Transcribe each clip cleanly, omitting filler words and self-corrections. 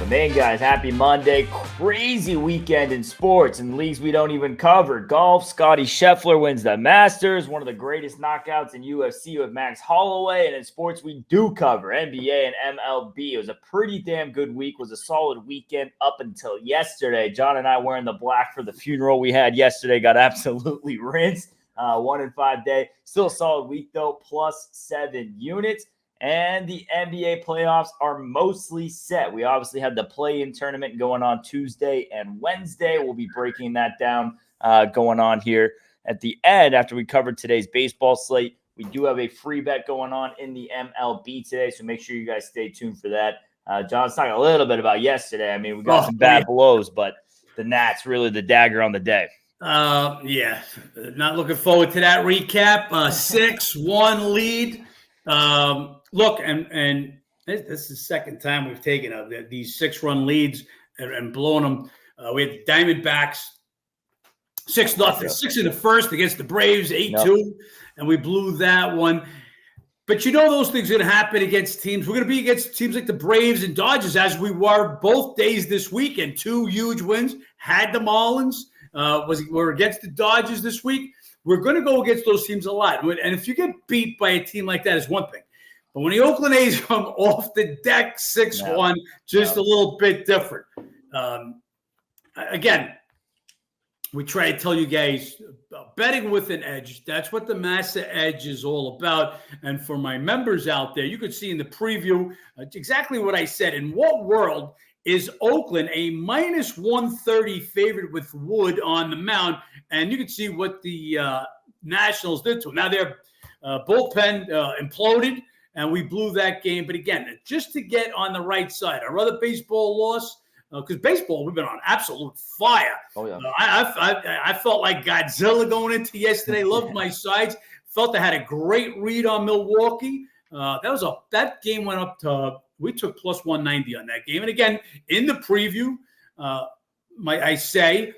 Welcome in, guys. Happy Monday. Crazy weekend in sports and leagues we don't even cover. Golf, Scotty Scheffler wins the Masters, one of the greatest knockouts in UFC with Max Holloway. And in sports we do cover, NBA and MLB. It was a pretty damn good week. It was a solid weekend up until yesterday. John and I wearing the black for the funeral we had yesterday got absolutely rinsed. 1 in 5 day. Still a solid week, though, plus 7 units. And the NBA playoffs are mostly set. We obviously had the play-in tournament going on Tuesday and Wednesday. We'll be breaking that down going on here at the end after we covered today's baseball slate. We do have a free bet going on in the MLB today, so make sure you guys stay tuned for that. John's talking a little bit about yesterday. I mean, we got some bad blows, but the Nats really the dagger on the day. Yeah, not looking forward to that recap. 6-1 lead. Look, and this is the second time we've taken these 6-run leads and blown them. We had the Diamondbacks 6-0, 6 in the first against the Braves, 8-2, and we blew that one. But you know those things are going to happen against teams. We're going to be against teams like the Braves and Dodgers, as we were both days this weekend. 2 huge wins. Had the Marlins. We're against the Dodgers this week. We're going to go against those teams a lot. And if you get beat by a team like that, it's one thing. But when the Oakland A's come off the deck 6-1, just a little bit different. Again, we try to tell you guys, betting with an edge. That's what the Massa edge is all about. And for my members out there, you could see in the preview exactly what I said. In what world is Oakland a minus 130 favorite with Wood on the mound? And you can see what the Nationals did to him. Now their bullpen imploded, and we blew that game. But again, just to get on the right side, our other baseball loss, because baseball, we've been on absolute fire. Oh, yeah. I felt like Godzilla going into yesterday. Loved my sides. Felt I had a great read on Milwaukee. That game went up to, we took plus 190 on that game. And again, in the preview, I say,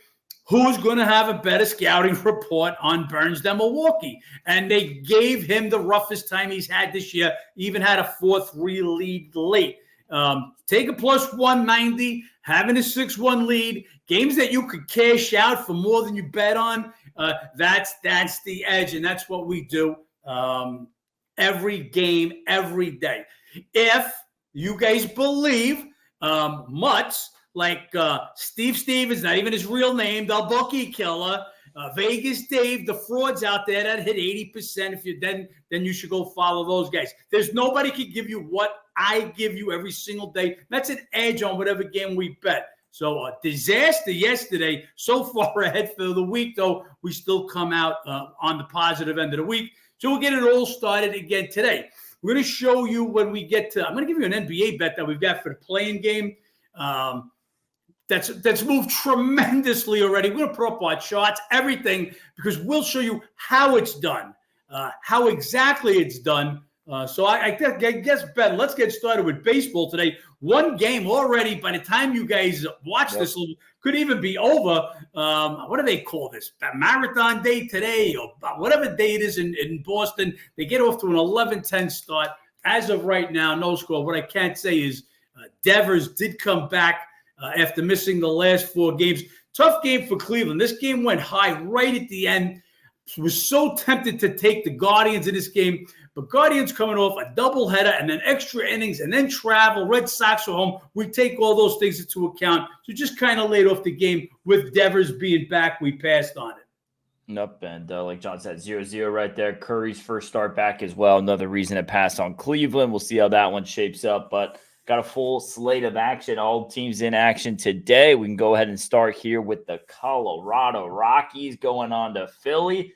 who's going to have a better scouting report on Burns than Milwaukee? And they gave him the roughest time he's had this year, even had a 4-3 lead late. Take a plus 190, having a 6-1 lead, games that you could cash out for more than you bet on. That's the edge, and that's what we do every game, every day. If you guys believe mutts like Steve Stevens, not even his real name, the bookie killer, Vegas Dave, the frauds out there that hit 80%. If you then you should go follow those guys. There's nobody can give you what I give you every single day. That's an edge on whatever game we bet. So a disaster yesterday. So far ahead for the week, though, we still come out on the positive end of the week. So we'll get it all started again today. We're going to show you when we get to – I'm going to give you an NBA bet that we've got for the play-in game. That's moved tremendously already. We're going to put up our charts, everything, because we'll show you how it's done, how exactly it's done. So I guess, Ben, let's get started with baseball today. One game already, by the time you guys watch this, could even be over. What do they call this? Marathon Day today, or whatever day it is in Boston. They get off to an 11-10 start. As of right now, no score. What I can't say is Devers did come back after missing the last 4 games. Tough game for Cleveland. This game went high right at the end. Was so tempted to take the Guardians in this game, but Guardians coming off a doubleheader and then extra innings and then travel. Red Sox are home. We take all those things into account. So just kind of laid off the game with Devers being back. We passed on it. Nope, and like John said, 0-0 right there. Curry's first start back as well. Another reason to pass on Cleveland. We'll see how that one shapes up, but got a full slate of action. All teams in action today. We can go ahead and start here with the Colorado Rockies going on to Philly.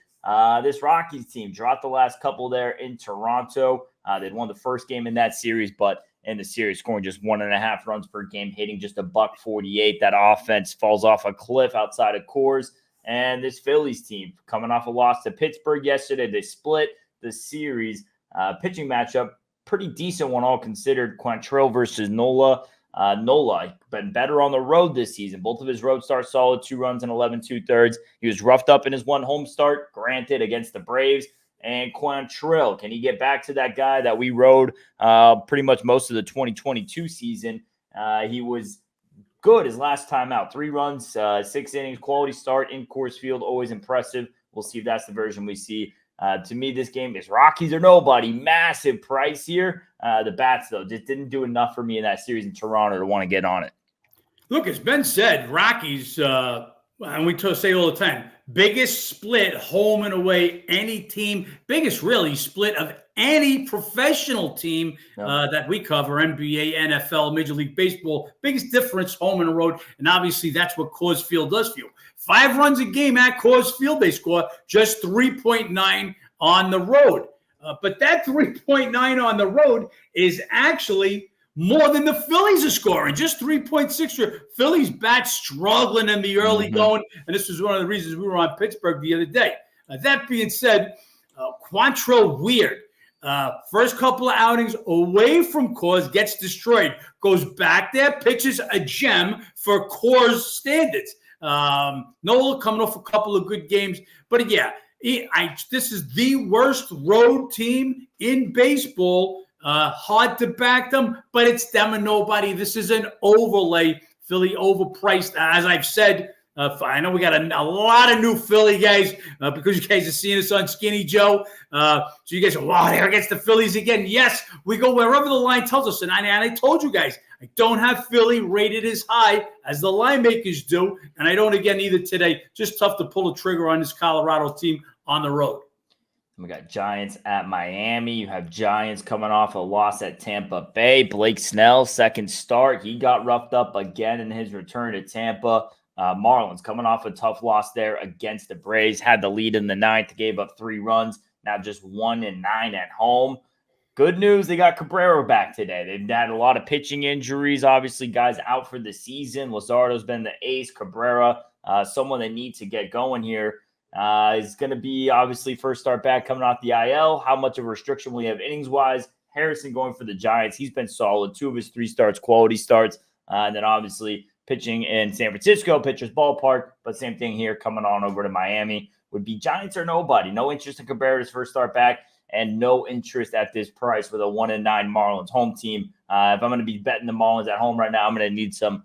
This Rockies team dropped the last couple there in Toronto. They'd won the first game in that series, but in the series scoring just 1.5 runs per game, hitting just $148. That offense falls off a cliff outside of Coors. And this Phillies team coming off a loss to Pittsburgh yesterday. They split the series. Pitching matchup, pretty decent one all considered. Quantrill versus Nola. Nola been better on the road this season. Both of his road starts solid, 2 runs in 11 2/3. He was roughed up in his one home start, granted, against the Braves. And Quantrill, can he get back to that guy that we rode pretty much most of the 2022 season? He was good his last time out. 3 runs, 6 innings, quality start in Coors Field, always impressive. We'll see if that's the version we see. To me, this game is Rockies or nobody. Massive price here. The bats, though, just didn't do enough for me in that series in Toronto to want to get on it. Look, as Ben said, Rockies, and we say all the time, biggest split home and away, any team, biggest really split of any professional team that we cover, NBA, NFL, Major League Baseball, biggest difference home and road. And obviously that's what Coors Field does for you. 5 runs a game at Coors Field, they score just 3.9 on the road. But that 3.9 on the road is actually more than the Phillies are scoring, just 3.6. Phillies bats struggling in the early going, and this was one of the reasons we were on Pittsburgh the other day. That being said, Quantrill Weird, first couple of outings away from Coors, gets destroyed, goes back there, pitches a gem for Coors standards. Nola coming off a couple of good games, but yeah, this is the worst road team in baseball. Hard to back them, but it's them and nobody. This is an overlay. Philly overpriced. As I've said, I know we got a lot of new Philly guys because you guys are seeing us on Skinny Joe. So you guys are, wow, there against the Phillies again. Yes, we go wherever the line tells us. And I told you guys, I don't have Philly rated as high as the line makers do. And I don't again either today. Just tough to pull the trigger on this Colorado team on the road. We got Giants at Miami. You have Giants coming off a loss at Tampa Bay. Blake Snell, second start. He got roughed up again in his return to Tampa. Marlins coming off a tough loss there against the Braves. Had the lead in the 9th, gave up 3 runs. Now just 1-9 at home. Good news, they got Cabrera back today. They've had a lot of pitching injuries. Obviously, guys out for the season. Luzardo's been the ace. Cabrera, someone that needs to get going here. Is going to be obviously first start back coming off the IL. How much of a restriction will he have innings-wise? Harrison going for the Giants. He's been solid. 2 of his 3 starts, quality starts. And then obviously pitching in San Francisco, pitcher's ballpark. But same thing here coming on over to Miami. Would be Giants or nobody. No interest in Cabrera's first start back and no interest at this price with a 1-9 Marlins home team. If I'm going to be betting the Marlins at home right now, I'm going to need some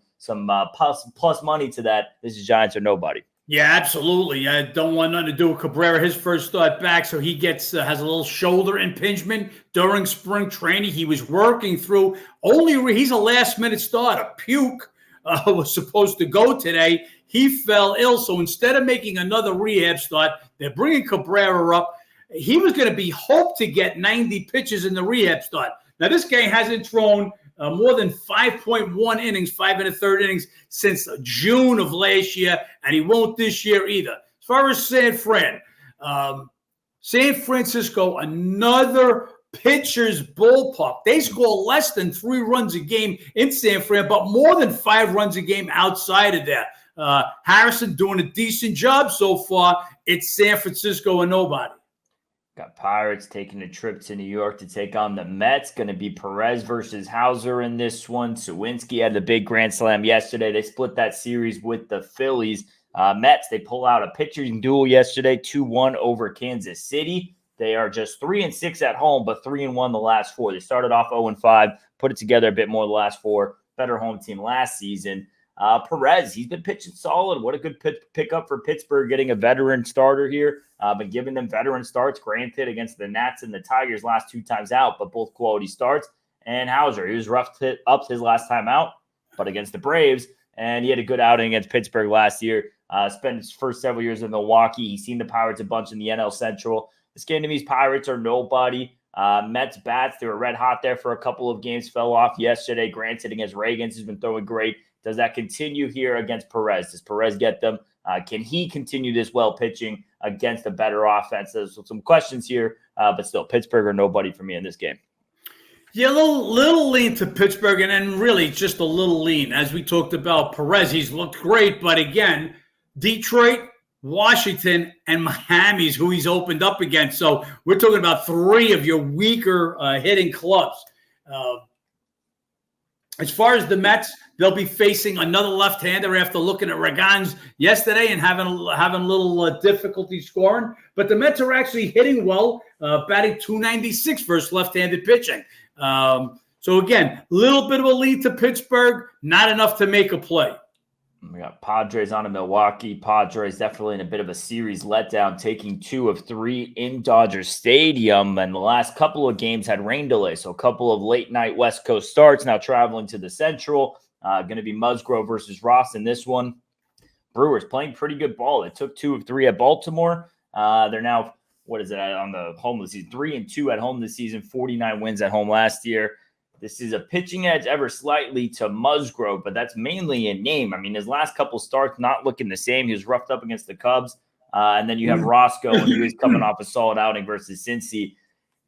plus money to that. This is Giants or nobody. Yeah, absolutely. I don't want nothing to do with Cabrera. His first start back, so he has a little shoulder impingement during spring training. He was working through. He's a last-minute starter. Puke was supposed to go today. He fell ill, so instead of making another rehab start, they're bringing Cabrera up. He was going to be hoped to get 90 pitches in the rehab start. Now, this guy hasn't thrown more than 5.1 innings, 5 1/3 innings since June of last year, and he won't this year either. As far as San Francisco, another pitcher's ballpark. They score less than 3 runs a game in San Fran, but more than 5 runs a game outside of that. Harrison doing a decent job so far. It's San Francisco and nobody. Got Pirates taking a trip to New York to take on the Mets. Going to be Perez versus Hauser in this one. Sawinski had the big grand slam yesterday. They split that series with the Phillies. Mets, they pull out a pitching duel yesterday, 2-1 over Kansas City. They are just 3-6 at home, but 3-1 the last 4. They started off 0-5, put it together a bit more the last 4. Better home team last season. Perez, he's been pitching solid. What a good pickup for Pittsburgh, getting a veteran starter here. Been giving them veteran starts, granted, against the Nats and the Tigers last 2 times out, but both quality starts. And Hauser, he was roughed up his last time out, but against the Braves, and he had a good outing against Pittsburgh last year. Spent his first several years in Milwaukee. He's seen the Pirates a bunch in the NL Central. This game to me, Pirates are nobody. Mets bats, they were red hot there for a couple of games, fell off yesterday. Granted, against Reagans, has been throwing great. Does that continue here against Perez? Does Perez get them? Can he continue this well pitching against a better offense? There's some questions here, but still, Pittsburgh or nobody for me in this game. Yeah, a little lean to Pittsburgh, and then really just a little lean. As we talked about Perez, he's looked great, but again, Detroit, Washington, and Miami's who he's opened up against. So we're talking about 3 of your weaker hitting clubs. As far as the Mets, they'll be facing another left-hander after looking at Ragans yesterday and having a little difficulty scoring. But the Mets are actually hitting well, batting .296 versus left-handed pitching. So So again, little bit of a lead to Pittsburgh, not enough to make a play. We got Padres on to Milwaukee. Padres definitely in a bit of a series letdown, taking 2 of 3 in Dodger Stadium. And the last couple of games had rain delays. So a couple of late night West Coast starts, now traveling to the Central. Going to be Musgrove versus Ross in this one. Brewers playing pretty good ball. They took 2 of 3 at Baltimore. They're now, what is it, on the home this season? 3-2 at home this season, 49 wins at home last year. This is a pitching edge ever slightly to Musgrove, but that's mainly in name. I mean, his last couple starts not looking the same. He was roughed up against the Cubs. And then you have Roscoe, and he was coming off a solid outing versus Cincy.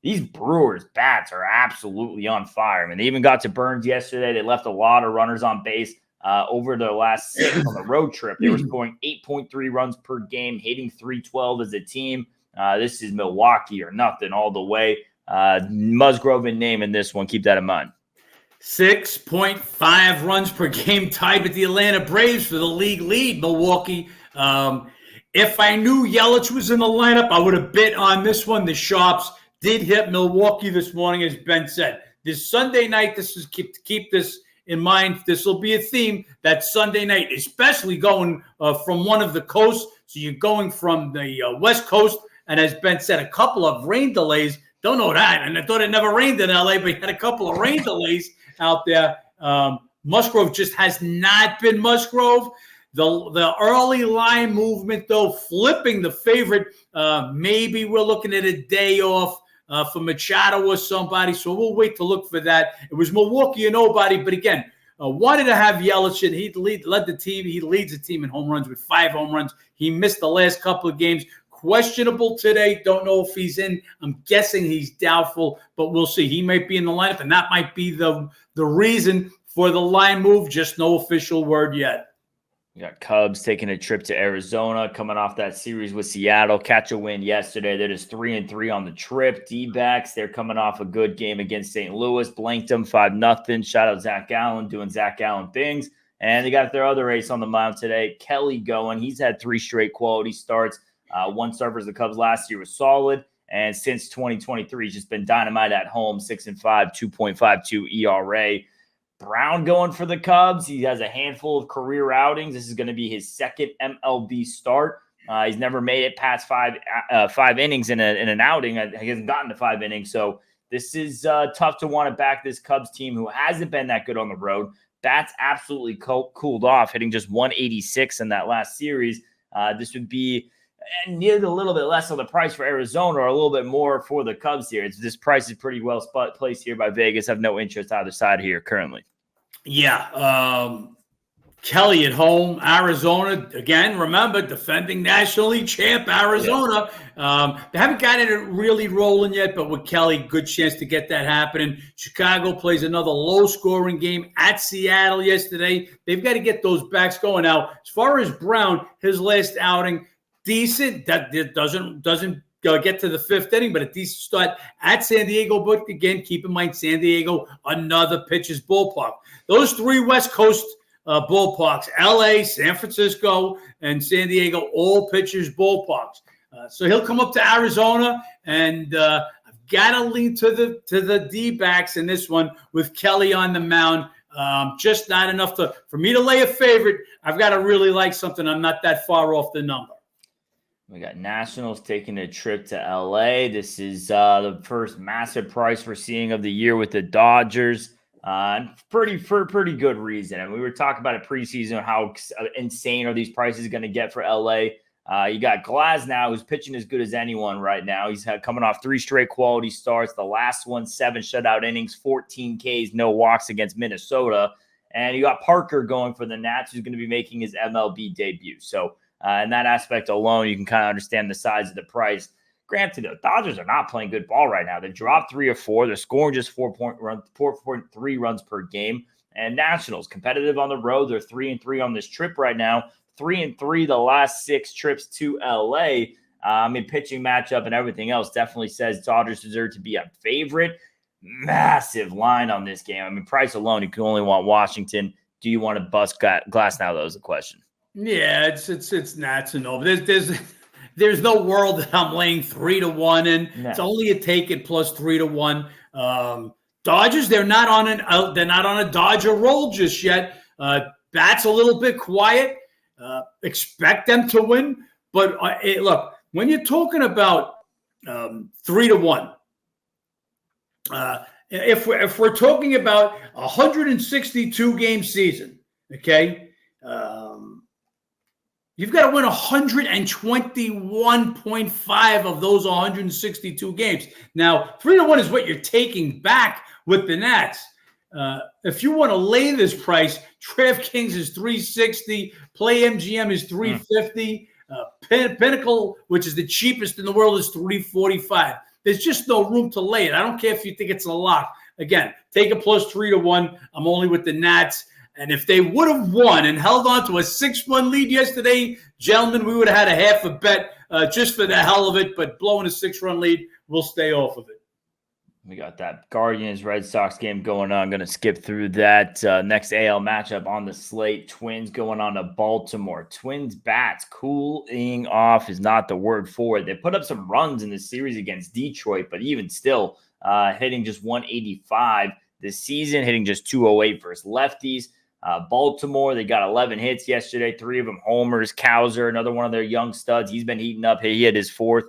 These Brewers bats are absolutely on fire. I mean, they even got to Burns yesterday. They left a lot of runners on base over the last 6 on the road trip. They were scoring 8.3 runs per game, hitting .312 as a team. This is Milwaukee or nothing all the way. Musgrove in name in this one. Keep that in mind. 6.5 runs per game, tied with the Atlanta Braves for the league lead. Milwaukee. If I knew Yelich was in the lineup, I would have bet on this one. The Sharps did hit Milwaukee this morning, as Ben said. This Sunday night, this is keep this in mind. This will be a theme that Sunday night, especially going from one of the coasts. So you're going from the West Coast, and as Ben said, a couple of rain delays. Don't know that. And I thought it never rained in LA, but he had a couple of rain delays out there. Musgrove just has not been Musgrove. The early line movement, though, flipping the favorite. Maybe we're looking at a day off for Machado or somebody. So we'll wait to look for that. It was Milwaukee or nobody. But again, wanted to have Yelich in. He led the team. He leads the team in home runs with 5 home runs. He missed the last couple of games. Questionable today. Don't know if he's in. I'm guessing he's doubtful, but we'll see. He might be in the lineup, and that might be the reason for the line move. Just no official word yet. We got Cubs taking a trip to Arizona, coming off that series with Seattle. Catch a win yesterday. They're just 3-3 on the trip. D-backs, they're coming off a good game against St. Louis. Blanked them 5-0. Shout out Zach Allen doing Zach Allen things. And they got their other ace on the mound today, Kelly going. He's had 3 straight quality starts. 1 start versus the Cubs last year was solid. And since 2023, he's just been dynamite at home, 6-5, 2.52 ERA. Brown going for the Cubs. He has a handful of career outings. This is going to be his 2nd MLB start. He's never made it past 5 innings in an outing. He hasn't gotten to 5 innings. So this is tough to want to back this Cubs team who hasn't been that good on the road. Bats absolutely cooled off, hitting just 186 in that last series. This would be near a little bit less on the price for Arizona or a little bit more for the Cubs here. This price is pretty well placed here by Vegas. I have no interest either side here currently. Yeah. Kelly at home, Arizona. Again, remember, defending National League champ, Arizona. Yeah. They haven't gotten it really rolling yet, but with Kelly, good chance to get that happening. Chicago plays another low-scoring game at Seattle yesterday. They've got to get those backs going. Now, as far as Brown, his last outing, decent. That doesn't get to the 5th inning, but a decent start at San Diego. But again, keep in mind, San Diego, another pitcher's ballpark. Those 3 West Coast ballparks, LA, San Francisco, and San Diego, all pitchers' ballparks. So he'll come up to Arizona, and I've got to lean to the D-backs in this one with Kelly on the mound. Just not enough for me to lay a favorite. I've got to really like something. I'm not that far off the number. We got Nationals taking a trip to LA. This is the first massive price we're seeing of the year with the Dodgers. For pretty good reason. And we were talking about it preseason, how insane are these prices going to get for LA. You got Glasnow, who's pitching as good as anyone right now. He's coming off 3 straight quality starts. The last one, 7 shutout innings, 14 Ks, no walks against Minnesota. And you got Parker going for the Nats, who's going to be making his MLB debut. So in that aspect alone, you can kind of understand the size of the price. Granted, the Dodgers are not playing good ball right now. They dropped 3 of 4. They're scoring just 4.3 runs per game. And Nationals, competitive on the road. They're 3-3 on this trip right now. 3-3 the last 6 trips to LA. Pitching matchup and everything else definitely says Dodgers deserve to be a favorite. Massive line on this game. Price alone, you can only want Washington. Do you want to bust Glasnow, though, is the question. Yeah, it's Nats and over. There's no world that I'm laying 3-1 in. No. It's only a take it plus 3-1. Dodgers, they're not on a Dodger roll just yet. Bat's a little bit quiet. Expect them to win, but look, when you're talking about 3-1, if we're talking about 162 game season, okay, you've got to win 121.5 of those 162 games. Now, 3-1 is what you're taking back with the Nats. If you want to lay this price, DraftKings is 360, PlayMGM is 350, Pinnacle, which is the cheapest in the world, is 345. There's just no room to lay it. I don't care if you think it's a lock. Again, take a plus 3-1. I'm only with the Nats. And if they would have won and held on to a 6-1 lead yesterday, gentlemen, we would have had a half a bet just for the hell of it. But blowing a 6-run lead, we'll stay off of it. We got that Guardians-Red Sox game going on. Going to skip through that. Next AL matchup on the slate. Twins going on to Baltimore. Twins bats cooling off is not the word for it. They put up some runs in the series against Detroit, but even still hitting just 185 this season, hitting just 208 versus lefties. Baltimore, they got 11 hits yesterday, 3 of them homers. Cowser, another one of their young studs. He's been heating up. He hit his 4th.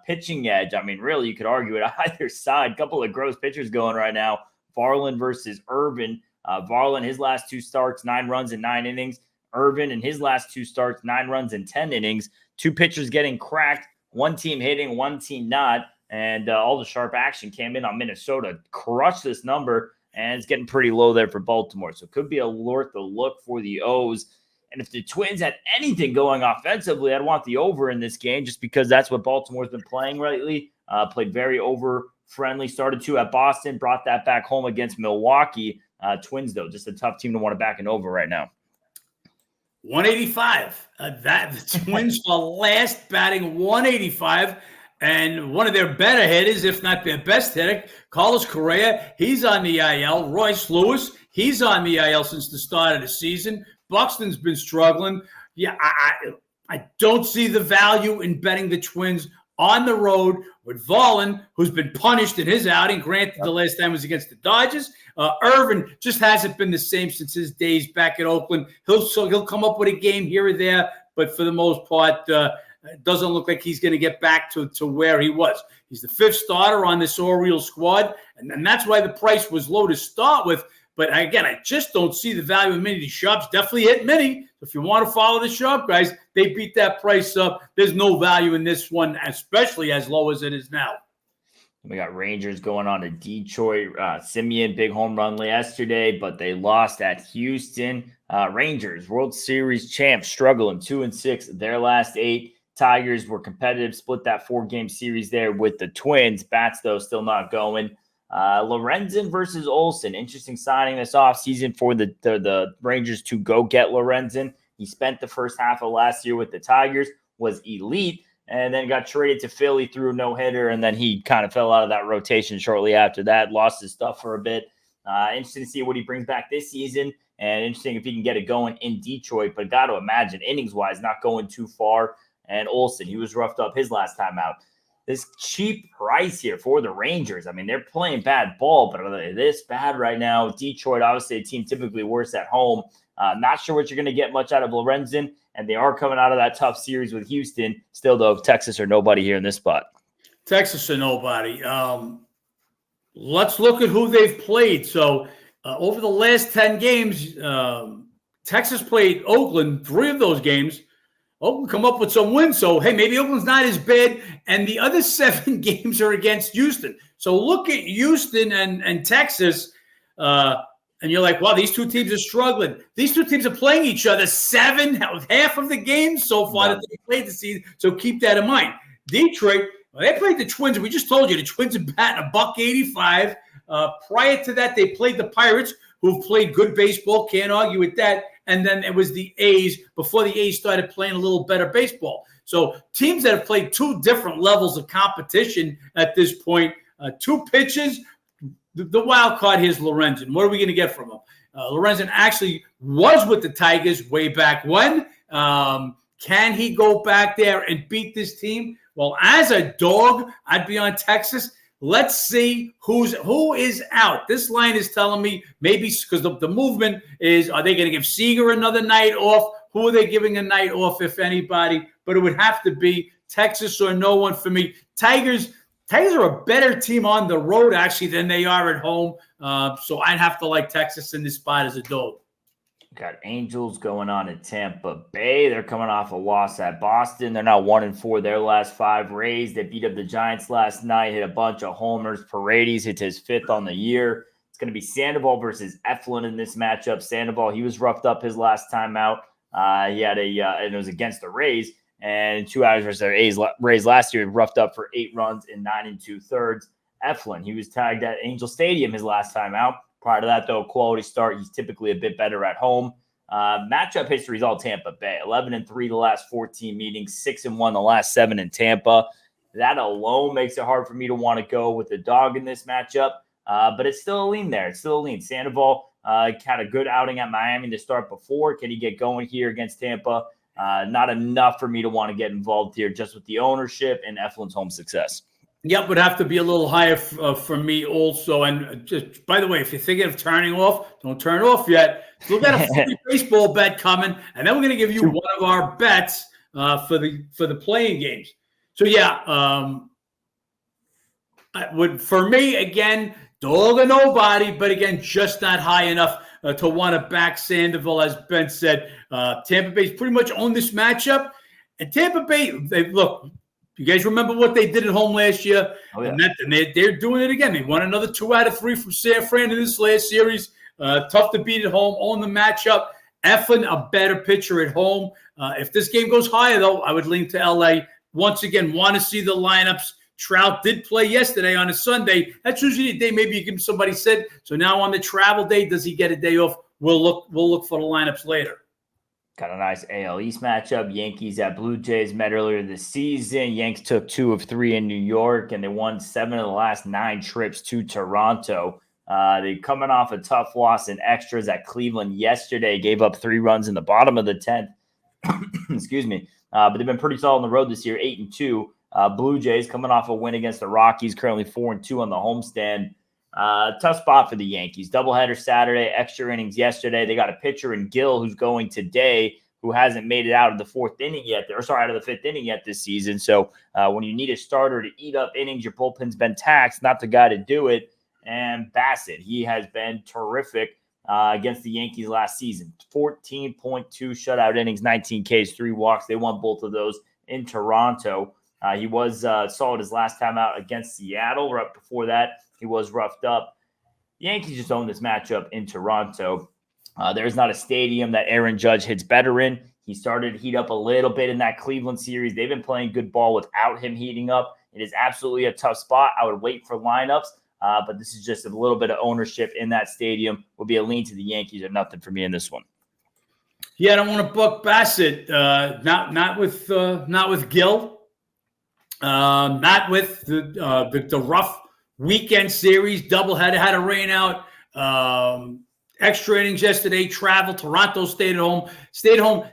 Pitching edge, I mean, really, you could argue it either side. Couple of gross pitchers going right now. Varland versus Irvin. Varland, his last 2 starts, 9 runs in 9 innings. Irvin, in his last 2 starts, 9 runs in 10 innings. 2 pitchers getting cracked. 1 team hitting, 1 team not. And all the sharp action came in on Minnesota. Crushed this number, and it's getting pretty low there for Baltimore. So it could be worth a look for the O's. And if the Twins had anything going offensively, I'd want the over in this game just because that's what Baltimore's been playing lately. Played very over-friendly. Started 2 at Boston, brought that back home against Milwaukee. Twins, though, just a tough team to want to back an over right now. 185. The Twins are last batting 185. And one of their better hitters, if not their best hitter, Carlos Correa, he's on the IL. Royce Lewis, he's on the IL since the start of the season. Buxton's been struggling. Yeah, I don't see the value in betting the Twins on the road with Varland, who's been punished in his outing. Granted, the last time was against the Dodgers. Irvin just hasn't been the same since his days back at Oakland. He'll come up with a game here or there, but for the most part, it doesn't look like he's going to get back to where he was. He's the 5th starter on this Orioles squad, and that's why the price was low to start with. But again, I just don't see the value in many of these shops. Definitely hit many. So if you want to follow the shop, guys, they beat that price up. There's no value in this one, especially as low as it is now. We got Rangers going on to Detroit. Simeon, big home run yesterday, but they lost at Houston. Rangers, World Series champs, struggling 2-6 their last 8. Tigers were competitive, split that 4-game series there with the Twins. Bats, though, still not going. Lorenzen versus Olsen. Interesting signing this offseason for the Rangers to go get Lorenzen. He spent the first half of last year with the Tigers, was elite, and then got traded to Philly through a no-hitter, and then he kind of fell out of that rotation shortly after that, lost his stuff for a bit. Interesting to see what he brings back this season, and interesting if he can get it going in Detroit, but got to imagine, innings-wise, not going too far. And Olsen, he was roughed up his last time out. This cheap price here for the Rangers. I mean, they're playing bad ball, but are they this bad right now? Detroit, obviously a team typically worse at home. Not sure what you're going to get much out of Lorenzen, and they are coming out of that tough series with Houston. Still, though, Texas are nobody here in this spot. Texas are nobody. Let's look at who they've played. So over the last 10 games, Texas played Oakland 3 of those games. Oakland come up with some wins. So, hey, maybe Oakland's not as bad. And the other 7 games are against Houston. So look at Houston and Texas, and you're like, wow, these 2 teams are struggling. These 2 teams are playing each other half of the games so far that they played the season. So keep that in mind. Detroit, they played the Twins. We just told you the Twins are batting $185. Prior to that, they played the Pirates, who've played good baseball. Can't argue with that. And then it was the A's before the A's started playing a little better baseball. So teams that have played 2 different levels of competition at this point, 2 pitches. The wild card here is Lorenzen. What are we going to get from him? Lorenzen actually was with the Tigers way back when. Can he go back there and beat this team? Well, as a dog, I'd be on Texas. Let's see who is out. This line is telling me maybe because the movement is, are they going to give Seager another night off? Who are they giving a night off, if anybody? But it would have to be Texas or no one for me. Tigers are a better team on the road, actually, than they are at home. So I'd have to like Texas in this spot as a dog. Got Angels going on in Tampa Bay. They're coming off a loss at Boston. They're now 1-4 their last 5. Rays, they beat up the Giants last night, hit a bunch of homers. Paredes hits his 5th on the year. It's going to be Sandoval versus Eflin in this matchup. Sandoval, he was roughed up his last time out. He had and it was against the Rays. And 2 hours versus the Rays last year, roughed up for 8 runs in 9 2/3. Eflin, he was tagged at Angel Stadium his last time out. Prior to that, though, quality start. He's typically a bit better at home. Matchup history is all Tampa Bay. 11-3 the last 14 meetings, 6-1 the last 7 in Tampa. That alone makes it hard for me to want to go with the dog in this matchup. But it's still a lean there. It's still a lean. Sandoval had a good outing at Miami to start before. Can he get going here against Tampa? Not enough for me to want to get involved here just with the ownership and Eflin's home success. Yep, would have to be a little higher for me also. And just, by the way, if you're thinking of turning off, don't turn off yet. So we've got a free baseball bet coming, and then we're going to give you one of our bets for the playing games. So yeah, for me again, dog or nobody, but again, just not high enough to want to back Sandoval, as Ben said. Tampa Bay's pretty much owned this matchup, and Tampa Bay, look. You guys remember what they did at home last year? Oh, yeah. And they're doing it again. They won another 2 out of 3 from San Fran in this last series. Tough to beat at home, own the matchup. Eflin, a better pitcher at home. If this game goes higher, though, I would lean to L.A. Once again, want to see the lineups. Trout did play yesterday on a Sunday. That's usually a day maybe you give somebody sit. So now on the travel day, does he get a day off? We'll look for the lineups later. Got a nice AL East matchup. Yankees at Blue Jays met earlier this season. Yanks took 2 of 3 in New York, and they won 7 of the last 9 trips to Toronto. They're coming off a tough loss in extras at Cleveland yesterday. Gave up 3 runs in the bottom of the 10th. Excuse me. But they've been pretty solid on the road this year, 8-2. Blue Jays coming off a win against the Rockies, currently 4-2 on the homestand. Tough spot for the Yankees. Doubleheader Saturday, extra innings yesterday. They got a pitcher in Gill who's going today, who hasn't made it out of the 4th inning yet. Out of the 5th inning yet this season. So when you need a starter to eat up innings, your bullpen's been taxed. Not the guy to do it. And Bassett, he has been terrific against the Yankees last season. 14.2 shutout innings, 19 Ks, 3 walks. They won both of those in Toronto. He was solid his last time out against Seattle. Right before that, he was roughed up. The Yankees just own this matchup in Toronto. There's not a stadium that Aaron Judge hits better in. He started to heat up a little bit in that Cleveland series. They've been playing good ball without him heating up. It is absolutely a tough spot. I would wait for lineups, but this is just a little bit of ownership in that stadium. Will be a lean to the Yankees or nothing for me in this one. Yeah, I don't want to buck Bassett. Not with Gill. Not with the rough weekend series, doubleheader, had a rain out. Extra innings yesterday, travel. Toronto stayed home,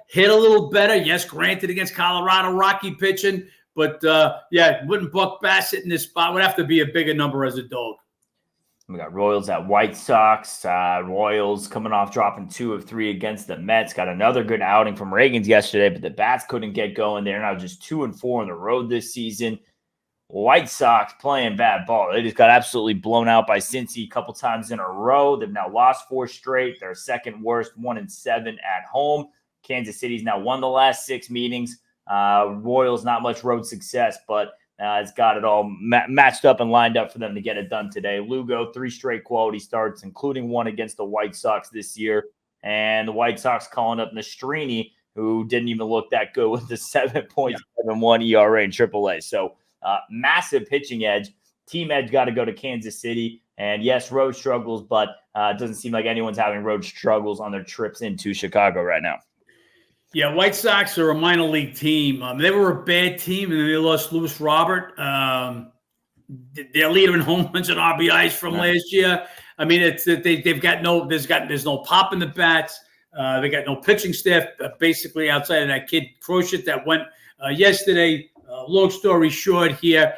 hit a little better. Yes, granted against Colorado, Rocky pitching. But, wouldn't buck Bassett in this spot. Would have to be a bigger number as a dog. We got Royals at White Sox. Royals coming off dropping 2 of 3 against the Mets. Got another good outing from Reagans yesterday, but the bats couldn't get going. They're now just 2-4 on the road this season. White Sox playing bad ball. They just got absolutely blown out by Cincy a couple times in a row. They've now lost 4 straight. They're second worst, 1-7 at home. Kansas City's now won the last 6 meetings. Royals, not much road success, but it's got it all matched up and lined up for them to get it done today. Lugo, 3 straight quality starts, including one against the White Sox this year. And the White Sox calling up Nastrini, who didn't even look that good with the 7.71 ERA in AAA. So massive pitching edge. Team edge got to go to Kansas City. And yes, road struggles, but it doesn't seem like anyone's having road struggles on their trips into Chicago right now. Yeah, White Sox are a minor league team. They were a bad team, and then they lost Luis Robert. Their leader in home runs and RBIs from last year. I mean, it's they've got there's no pop in the bats. They got no pitching staff, basically outside of that kid Crochet that went yesterday. Long story short here,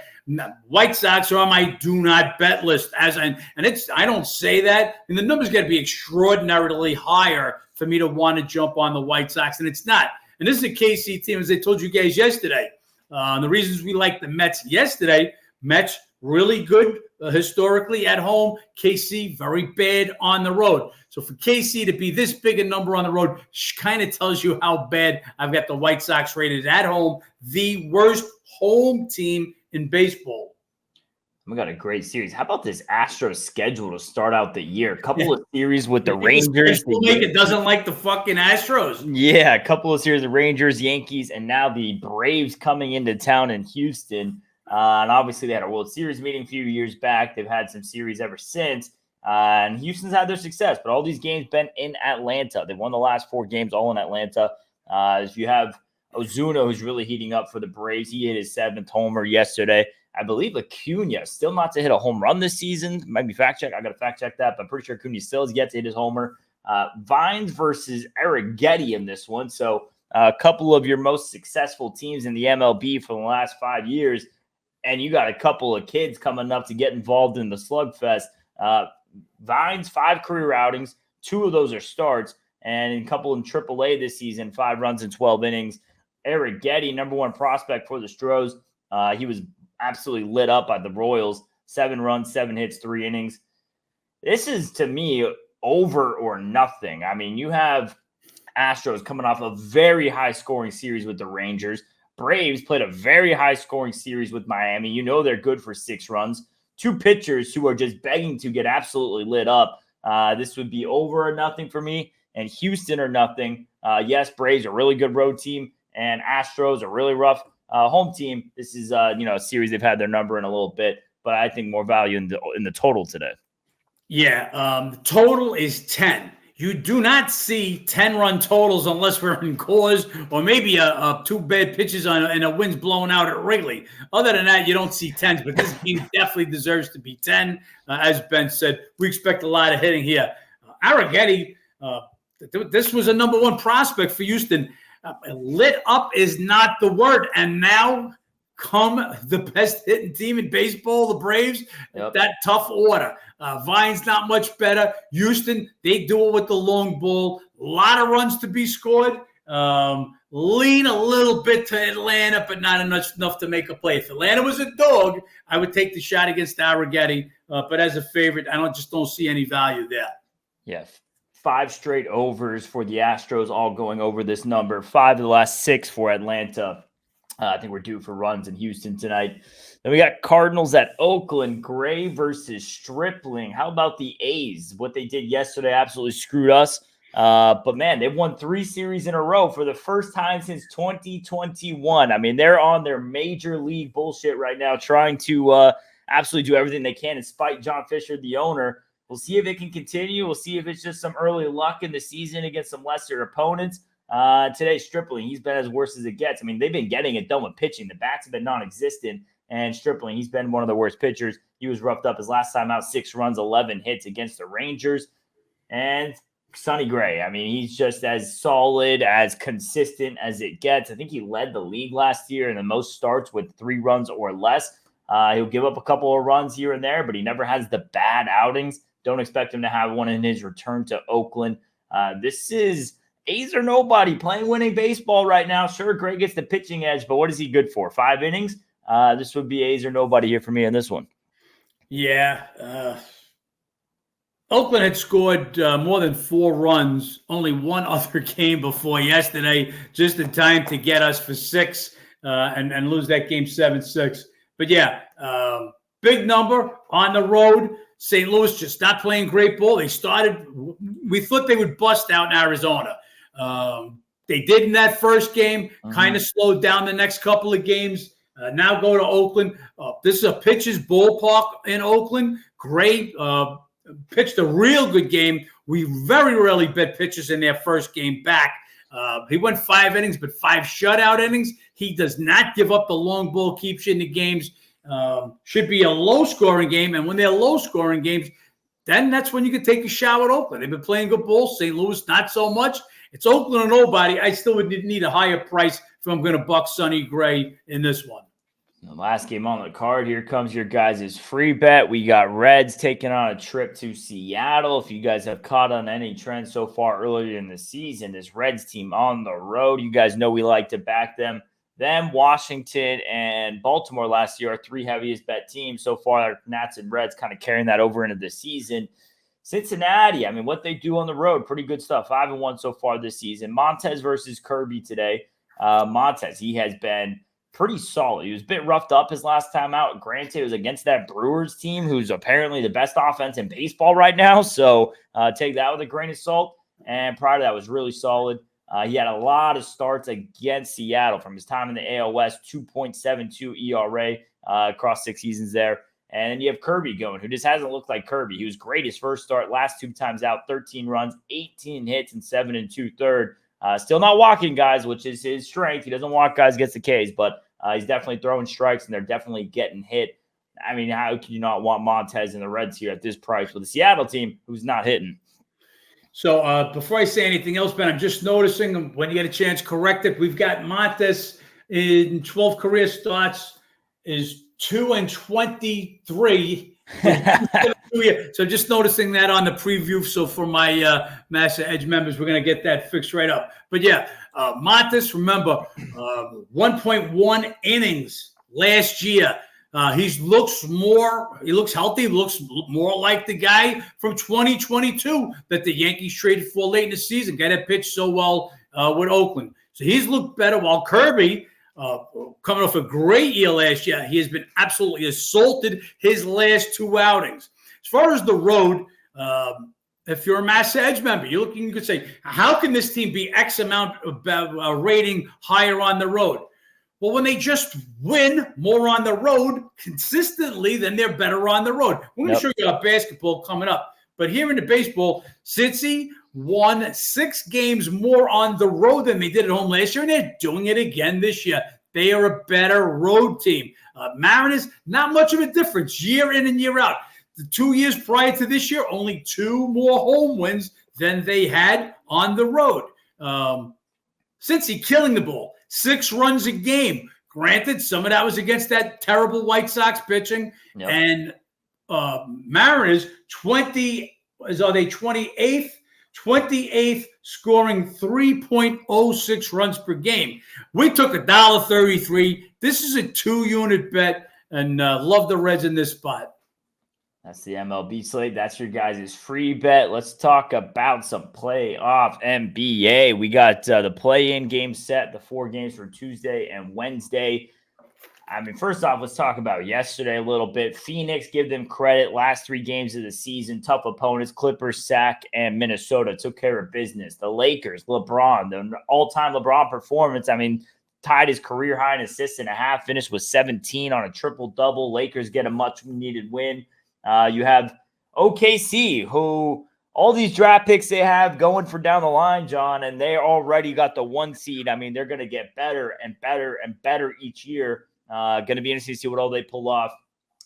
White Sox are on my do not bet list. I don't say that, and the number's got to be extraordinarily higher for me to want to jump on the White Sox, and it's not. And this is a KC team, as I told you guys yesterday. The reasons we like the Mets yesterday, Mets really good historically at home. KC very bad on the road. So for KC to be this big a number on the road kind of tells you how bad I've got the White Sox rated at home. The worst home team in baseball. We got a great series. How about this Astros schedule to start out the year? A couple of series with the Rangers. It doesn't like the fucking Astros. Yeah, a couple of series of Rangers, Yankees, and now the Braves coming into town in Houston. And obviously they had a World Series meeting a few years back. They've had some series ever since. And Houston's had their success, but all these games been in Atlanta. They've won the last 4 games all in Atlanta. If you have Ozuna, who's really heating up for the Braves, he hit his 7th homer yesterday. I believe Acuna still not to hit a home run this season. Might be fact check. I got to fact check that, but I'm pretty sure Acuna still has yet to hit his homer. Vines versus Arrighetti in this one. So a couple of your most successful teams in the MLB for the last 5 years, and you got a couple of kids coming up to get involved in the slugfest. Vines, 5 career outings. 2 of those are starts, and a couple in AAA this season, 5 runs in 12 innings. Arrighetti, number 1 prospect for the Stros. He was absolutely lit up by the Royals. 7 runs, 7 hits, 3 innings. This is, to me, over or nothing. I mean, you have Astros coming off a very high-scoring series with the Rangers. Braves played a very high-scoring series with Miami. You know they're good for 6 runs. 2 pitchers who are just begging to get absolutely lit up. This would be over or nothing for me. And Houston or nothing. Yes, Braves are a really good road team, and Astros a really rough home team. This is a series they've had their number in a little bit, but I think more value in the total today. Yeah, the total is 10. You do not see 10-run totals unless we're in cause or maybe 2 bad pitches and a wind's blowing out at Wrigley. Other than that, you don't see 10s, but this game definitely deserves to be 10. As Ben said, we expect a lot of hitting here. Arrighetti, this was a number 1 prospect for Houston. Lit up is not the word. And now come the best hitting team in baseball, the Braves. Yep. That tough order. Vine's not much better. Houston, they do it with the long ball. A lot of runs to be scored. Lean a little bit to Atlanta, but not enough to make a play. If Atlanta was a dog, I would take the shot against Arrighetti. But as a favorite, I don't see any value there. Yeah. 5 straight overs for the Astros, all going over this number. 5 of the last 6 for Atlanta. I think we're due for runs in Houston tonight. Then we got Cardinals at Oakland, Gray versus Stripling. How about the A's? What they did yesterday absolutely screwed us. But, man, they've won 3 series in a row for the first time since 2021. I mean, they're on their major league bullshit right now, trying to absolutely do everything they can and spite John Fisher, the owner. We'll see if it can continue. We'll see if it's just some early luck in the season against some lesser opponents. Today, Stripling, he's been as worse as it gets. I mean, they've been getting it done with pitching. The bats have been non-existent. And Stripling, he's been one of the worst pitchers. He was roughed up his last time out, 6 runs, 11 hits against the Rangers. And Sonny Gray, I mean, he's just as solid, as consistent as it gets. I think he led the league last year in the most starts with 3 runs or less. He'll give up a couple of runs here and there, but he never has the bad outings. Don't expect him to have one in his return to Oakland. This is A's or nobody playing winning baseball right now. Sure, Gray gets the pitching edge, but what is he good for? 5 innings? This would be A's or nobody here for me in this one. Yeah. Oakland had scored more than 4 runs, only one other game before yesterday, just in time to get us for 6 and lose that game 7-6. But yeah, big number on the road. St. Louis just not playing great ball. We thought they would bust out in Arizona. They did in that first game, kind of slowed down the next couple of games. Now go to Oakland. This is a pitcher's ballpark in Oakland. Great. Pitched a real good game. We very rarely bet pitchers in their first game back. He went 5 innings, but 5 shutout innings. He does not give up the long ball, keeps you in the games. Should be a low-scoring game, and when they're low-scoring games, then that's when you can take a shot at Oakland. They've been playing good ball. St. Louis, not so much. It's Oakland or nobody. I still would need a higher price if I'm going to buck Sonny Gray in this one. The last game on the card, here comes your guys' free bet. We got Reds taking on a trip to Seattle. If you guys have caught on any trends so far earlier in the season, this Reds team on the road, you guys know we like to back them. Them, Washington, and Baltimore last year are three heaviest bet teams. So far, Nats and Reds kind of carrying that over into the season. Cincinnati, I mean, what they do on the road, pretty good stuff. 5-1 so far this season. Montez versus Kirby today. Montez, he has been pretty solid. He was a bit roughed up his last time out. Granted, it was against that Brewers team, who's apparently the best offense in baseball right now. So take that with a grain of salt. And prior to that was really solid. He had a lot of starts against Seattle from his time in the AL West, 2.72 ERA across 6 seasons there. And then you have Kirby going, who just hasn't looked like Kirby. He was great his first start, last 2 times out, 13 runs, 18 hits, and 7 2/3. Still not walking guys, which is his strength. He doesn't walk guys, gets the Ks, but he's definitely throwing strikes, and they're definitely getting hit. I mean, how can you not want Montez and the Reds here at this price with a Seattle team who's not hitting? So before I say anything else, Ben, I'm just noticing when you get a chance, correct it. We've got Montez in 12 career starts is 2-23. So just noticing that on the preview. So for my Massa Edge members, we're going to get that fixed right up. But yeah, Montez, remember, 1.1 innings last year. He looks healthy, looks more like the guy from 2022 that the Yankees traded for late in the season. Guy that pitched so well with Oakland. So he's looked better, while Kirby, coming off a great year last year, he has been absolutely assaulted his last 2 outings. As far as the road, if you're a Massa Edge member, you could say, how can this team be X amount of rating higher on the road? Well, when they just win more on the road consistently, then they're better on the road. We're going to show you our basketball coming up. But here in the baseball, Cincy won 6 games more on the road than they did at home last year, and they're doing it again this year. They are a better road team. Mariners, not much of a difference year in and year out. The 2 years prior to this year, only 2 more home wins than they had on the road. Cincy killing the ball. 6 runs a game. Granted, some of that was against that terrible White Sox pitching. Yep. And Mariners, are they 28th? 28th, scoring 3.06 runs per game. We took $1.33. This is a 2-unit bet, and love the Reds in this spot. That's the MLB slate. That's your guys' free bet. Let's talk about some playoff NBA. We got the play-in game set, the 4 games for Tuesday and Wednesday. I mean, first off, let's talk about yesterday a little bit. Phoenix, give them credit. Last 3 games of the season, tough opponents, Clippers, Sac, and Minnesota took care of business. The Lakers, LeBron, the all-time LeBron performance. I mean, tied his career high in assists and a half, finished with 17 on a triple-double. Lakers get a much-needed win. You have OKC, who all these draft picks they have going for down the line, John, and they already got the 1 seed. I mean, they're going to get better and better and better each year. Going to be interesting to see what all they pull off.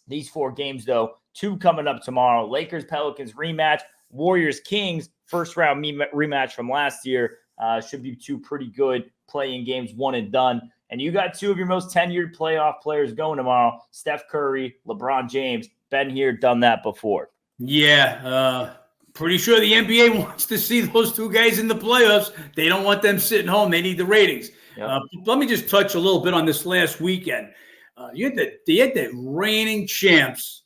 These 4 games, though, 2 coming up tomorrow. Lakers, Pelicans rematch. Warriors, Kings, first round rematch from last year. Should be 2 pretty good play-in games, 1 and done. And you got 2 of your most tenured playoff players going tomorrow. Steph Curry, LeBron James. Been here, done that before. Yeah, pretty sure the NBA wants to see those 2 guys in the playoffs. They don't want them sitting home. They need the ratings. Yep. Let me just touch a little bit on this last weekend. You had the reigning champs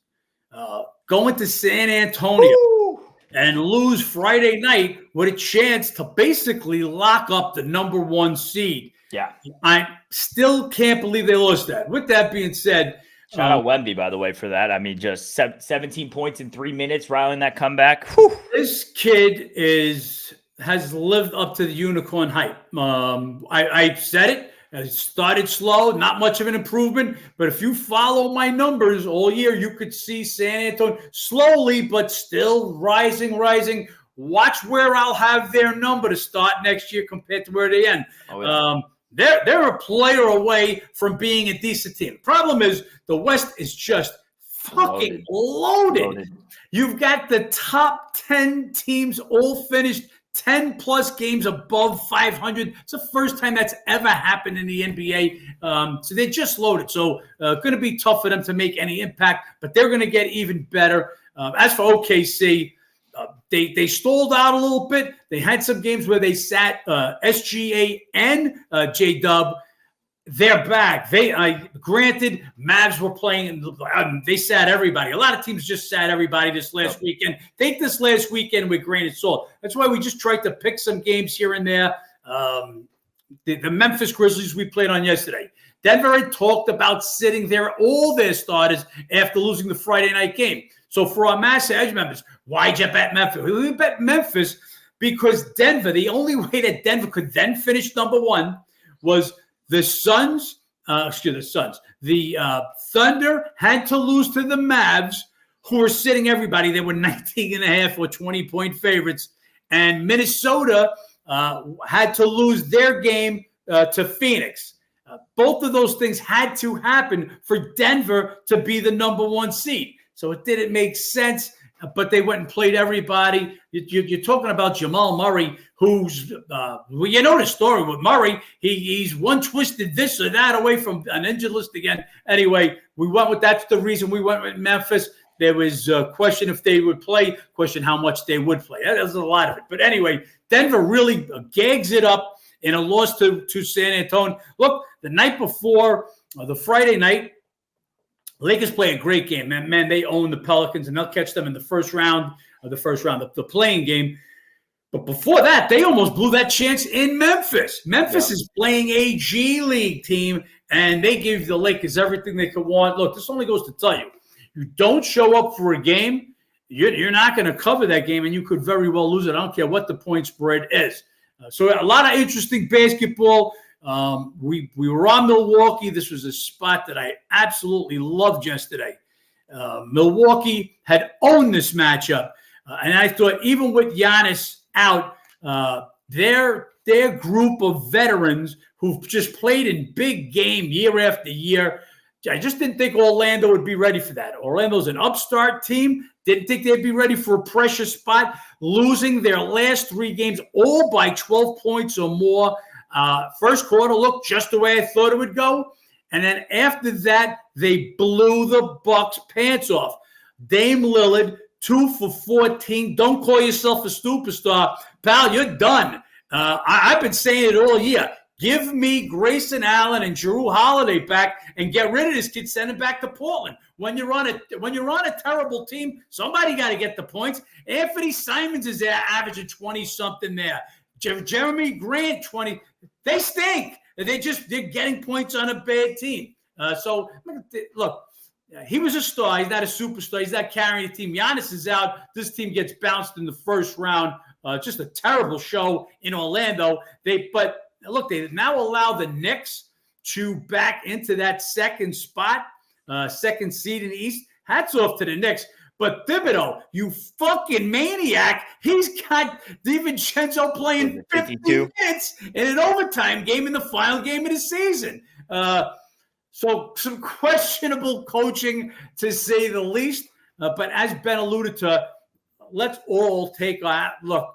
going to San Antonio and lose Friday night with a chance to basically lock up the number 1 seed. Yeah. I still can't believe they lost that. With that being said, shout out Wemby, by the way, for that. I mean, just 17 points in 3 minutes, riling that comeback. Whew. This kid has lived up to the unicorn hype. I said it. It started slow, not much of an improvement. But if you follow my numbers all year, you could see San Antonio slowly but still rising. Watch where I'll have their number to start next year compared to where they end. Oh, yeah. They're a player away from being a decent team. The problem is the West is just fucking loaded. You've got the top 10 teams all finished 10 plus games above 500. It's the first time that's ever happened in the NBA. So they just loaded. So going to be tough for them to make any impact, but they're going to get even better. As for OKC, they stalled out a little bit. They had some games where they sat SGA and J-Dub. They're back. Granted, Mavs were playing. They sat everybody. A lot of teams just sat everybody this last weekend. Take this last weekend with grain of salt. That's why we just tried to pick some games here and there. The Memphis Grizzlies we played on yesterday. Denver had talked about sitting there all their starters after losing the Friday night game. So for our Massa Edge members, why'd you bet Memphis? We bet Memphis because Denver, the only way that Denver could then finish number one was the Thunder had to lose to the Mavs, who were sitting everybody. They were 19.5 or 20-point favorites. And Minnesota had to lose their game to Phoenix. Both of those things had to happen for Denver to be the number one seed. So it didn't make sense, but they went and played everybody. You're talking about Jamal Murray, who's, you know the story with Murray. He's one twisted this or that away from an injured list again. Anyway, that's the reason we went with Memphis. There was a question if they would play, question how much they would play. There's a lot of it. But anyway, Denver really gags it up in a loss to San Antonio. Look, the night before, the Friday night, Lakers play a great game. Man, they own the Pelicans, and they'll catch them in the first round, the playing game. But before that, they almost blew that chance in Memphis. Memphis is playing a G League team, and they gave the Lakers everything they could want. Look, this only goes to tell you, you don't show up for a game, you're not going to cover that game, and you could very well lose it. I don't care what the point spread is. So a lot of interesting basketball. We were on Milwaukee. This was a spot that I absolutely loved yesterday. Milwaukee had owned this matchup, and I thought even with Giannis out, their group of veterans who've just played in big game year after year, I just didn't think Orlando would be ready for that. Orlando's an upstart team. Didn't think they'd be ready for a pressure spot, losing their last three games all by 12 points or more. First quarter looked just the way I thought it would go. And then after that, they blew the Bucks' pants off. Dame Lillard, 2 for 14. Don't call yourself a superstar. Pal, you're done. I've been saying it all year. Give me Grayson Allen and Jrue Holiday back and get rid of this kid. Send him back to Portland. When you're on a terrible team, somebody got to get the points. Anthony Simons is there averaging 20-something there. Jeremy Grant, 20. They stink. They're getting points on a bad team. So, look, he was a star. He's not a superstar. He's not carrying the team. Giannis is out. This team gets bounced in the first round. Just a terrible show in Orlando. But look, they now allow the Knicks to back into that second spot, second seed in the East. Hats off to the Knicks. But Thibodeau, you fucking maniac, he's got DiVincenzo playing 52 minutes in an overtime game in the final game of the season. So some questionable coaching, to say the least. But as Ben alluded to, let's all take a look.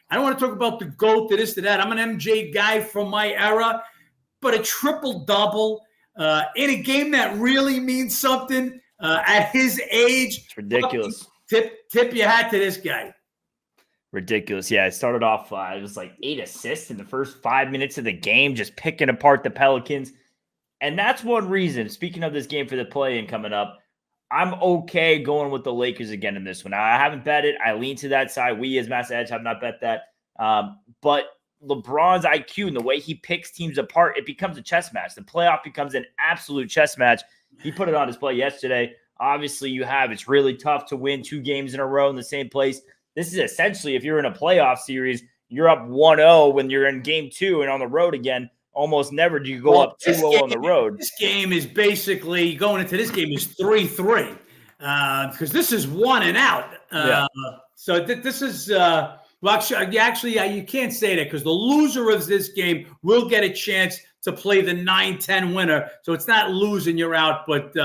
I don't want to talk about the GOAT, to this, to that. I'm an MJ guy from my era. But a triple-double in a game that really means something at his age. It's ridiculous. Tip your hat to this guy. Ridiculous. Yeah, it started off, it was like 8 assists in the first 5 minutes of the game, just picking apart the Pelicans. And that's one reason, speaking of this game for the play-in coming up, I'm okay going with the Lakers again in this one. Now, I haven't bet it. I lean to that side. We as Massa Edge have not bet that. But LeBron's IQ and the way he picks teams apart, it becomes a chess match. The playoff becomes an absolute chess match. He put it on display yesterday. Obviously, it's really tough to win 2 games in a row in the same place. This is essentially, if you're in a playoff series, you're up 1-0 when you're in game 2 and on the road again. Almost never do you go up 2-0 on the road. This game is basically, going into this game is 3-3 because this is 1 and out. So this is you can't say that because the loser of this game will get a chance to play the 9-10 winner. So it's not losing, you're out. But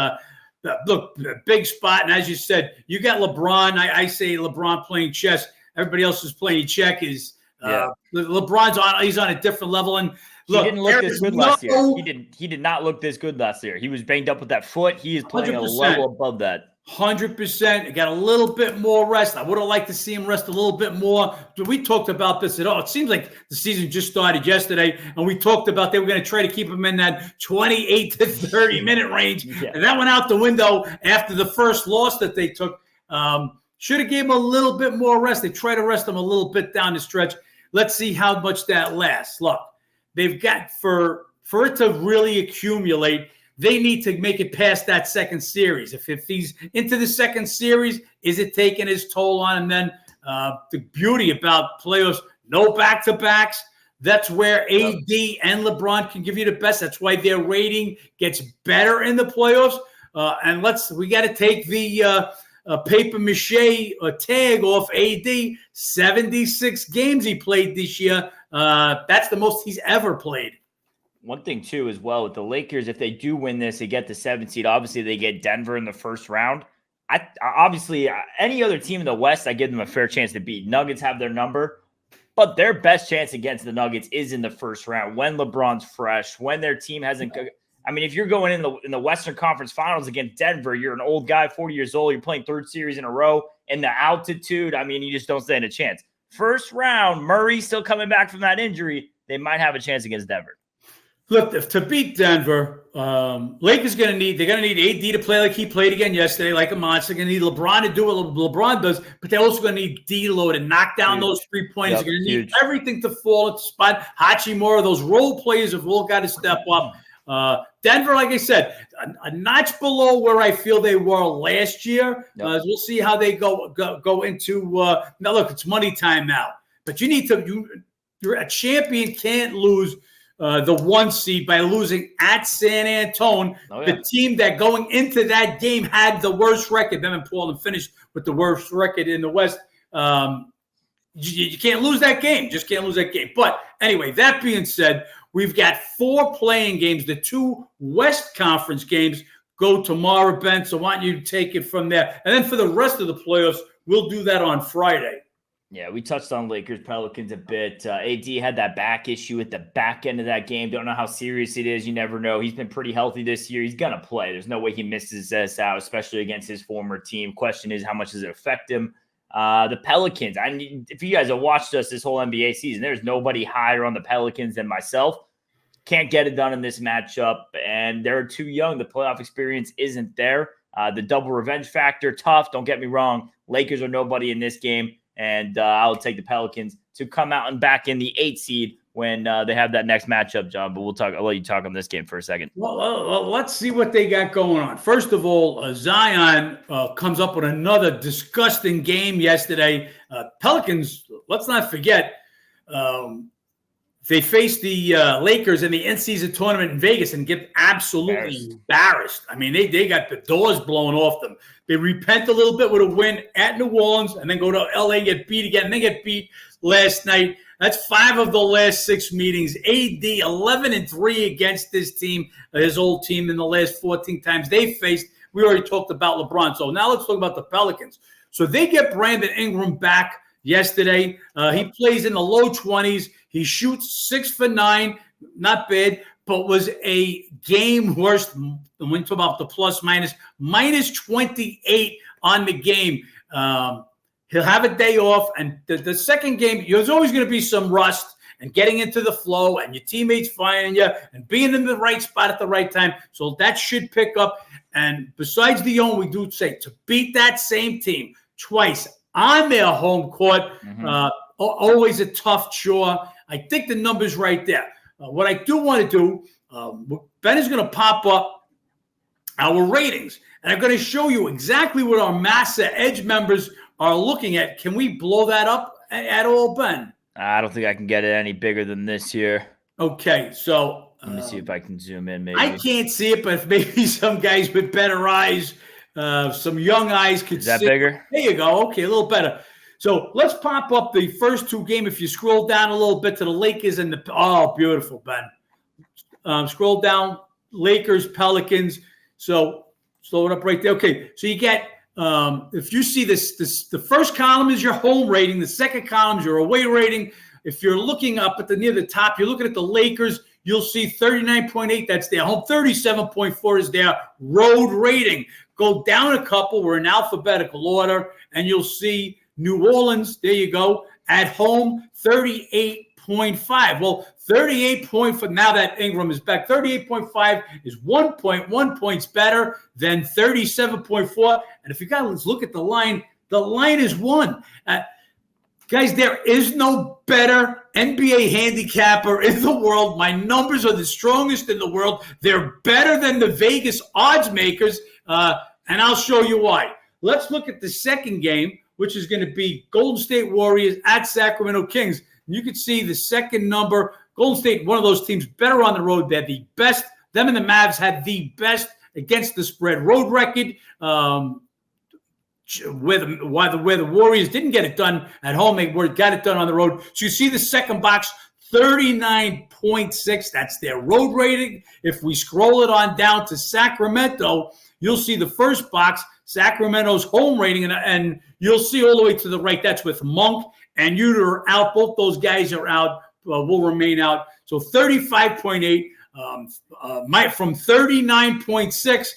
look, big spot. And as you said, you got LeBron. I say LeBron playing chess. Everybody else is playing check. Is Yeah. LeBron's he's on a different level. And look, he didn't look this good last year. He did not look this good last year. He was banged up with that foot. He is playing 100%. A level above that. 100%. Got a little bit more rest. I would have liked to see him rest a little bit more. We talked about this at all. It seems like the season just started yesterday, and we talked about they were going to try to keep him in that 28 to 30 minute range. Yeah. And that went out the window after the first loss that they took. Should have gave him a little bit more rest. They tried to rest him a little bit down the stretch. Let's see how much that lasts. Look, they've got for it to really accumulate, they need to make it past that second series. If he's into the second series, is it taking his toll on him? Then the beauty about playoffs, no back-to-backs. That's where AD and LeBron can give you the best. That's why their rating gets better in the playoffs. And we got to take the paper mache tag off AD. 76 games he played this year. That's the most he's ever played. One thing, too, as well, with the Lakers, if they do win this, they get the 7th seed. Obviously, they get Denver in the first round. Obviously, any other team in the West, I give them a fair chance to beat. Nuggets have their number, but their best chance against the Nuggets is in the first round when LeBron's fresh, when their team hasn't – I mean, if you're going in the Western Conference Finals against Denver, you're an old guy, 40 years old, you're playing third series in a row, and the altitude, I mean, you just don't stand a chance. First round, Murray still coming back from that injury, they might have a chance against Denver. Look, to beat Denver, Lakers they're going to need AD to play like he played again yesterday, like a monster. They're going to need LeBron to do what LeBron does, but they're also going to need D'Lo to knock down those 3 points. They're going to need everything to fall at the spot. Hachimura, those role players have all got to step up. Denver, like I said, a notch below where I feel they were last year. We'll see how they go into now. Look, it's money time now, but you're a champion can't lose the 1 seed by losing at San Antonio. The team that going into that game had the worst record. Them and Portland finished with the worst record in the West. You can't lose that game. Just can't lose that game. But anyway, that being said, we've got 4 playing games. The 2 West Conference games go tomorrow, Ben. So I want you to take it from there. And then for the rest of the playoffs, we'll do that on Friday. Yeah, we touched on Lakers, Pelicans a bit. AD had that back issue at the back end of that game. Don't know how serious it is. You never know. He's been pretty healthy this year. He's going to play. There's no way he misses this out, especially against his former team. Question is, how much does it affect him? The Pelicans, if you guys have watched us this whole NBA season, there's nobody higher on the Pelicans than myself. Can't get it done in this matchup, and they're too young. The playoff experience isn't there. The double revenge factor, tough. Don't get me wrong. Lakers are nobody in this game. And I'll take the Pelicans to come out and back in the 8th seed when they have that next matchup, John. But I'll let you talk on this game for a second. Well, let's see what they got going on. First of all, Zion comes up with another disgusting game yesterday. Pelicans, let's not forget, they faced the Lakers in the in-season tournament in Vegas and get absolutely embarrassed. I mean, they got the doors blown off them. They repent a little bit with a win at New Orleans and then go to L.A. and get beat again. And they get beat last night. That's 5 of the last 6 meetings. AD 11-3 against this team, his old team, in the last 14 times they faced. We already talked about LeBron. So now let's talk about the Pelicans. So they get Brandon Ingram back yesterday. He plays in the low 20s. He shoots 6 for 9, not bad, but was a game worst. When we talk about the plus minus 28 on the game. He'll have a day off, and the second game, there's always going to be some rust and getting into the flow and your teammates finding you and being in the right spot at the right time. So that should pick up. And besides the we do say to beat that same team twice on their home court, always a tough chore. I think the number's right there. What I do want to do, Ben is going to pop up our ratings, and I'm going to show you exactly what our Massa Edge members are looking at. Can we blow that up at all, Ben? I don't think I can get it any bigger than this here. Okay, so let me see if I can zoom in. Maybe I can't see it, but if maybe some guys with better eyes, some young eyes could see. Is that bigger? There you go. Okay, a little better. So let's pop up the first 2 games. If you scroll down a little bit to the Lakers and beautiful, Ben. Scroll down, Lakers, Pelicans. So slow it up right there. Okay, so you get, if you see this, the first column is your home rating. The second column is your away rating. if you're looking up at near the top, you're looking at the Lakers, you'll see 39.8. That's their home. 37.4 is their road rating. Go down a couple. We're in alphabetical order, and you'll see New Orleans. There you go. At home, 38.5. Well, 38.5. Now that Ingram is back, 38.5 is 1.1 points better than 37.4. And if you guys look at the line is 1. Guys, there is no better NBA handicapper in the world. My numbers are the strongest in the world. They're better than the Vegas odds makers, and I'll show you why. Let's look at the second game, which is going to be Golden State Warriors at Sacramento Kings. You can see the second number. Golden State, one of those teams, better on the road. They're the best. Them and the Mavs had the best against the spread road record. Where the Warriors didn't get it done at home, they got it done on the road. So you see the second box, 39.6. That's their road rating. If we scroll it on down to Sacramento, you'll see the first box, Sacramento's home rating, and you'll see all the way to the right. That's with Monk and Uter are out. Both those guys are out, will remain out. So 35.8 from 39.6.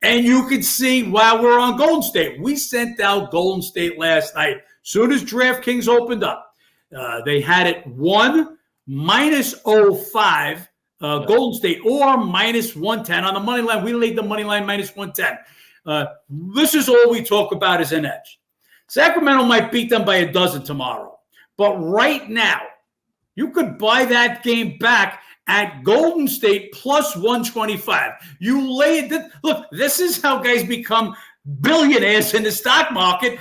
And you can see while we're on Golden State, we sent out Golden State last night. Soon as DraftKings opened up, they had it 1 -05 Golden State or -110 on the money line. We laid the money line -110. This is all we talk about as an edge. Sacramento might beat them by a dozen tomorrow, but right now you could buy that game back at Golden State plus 125. You lay it. Look, this is how guys become billionaires in the stock market,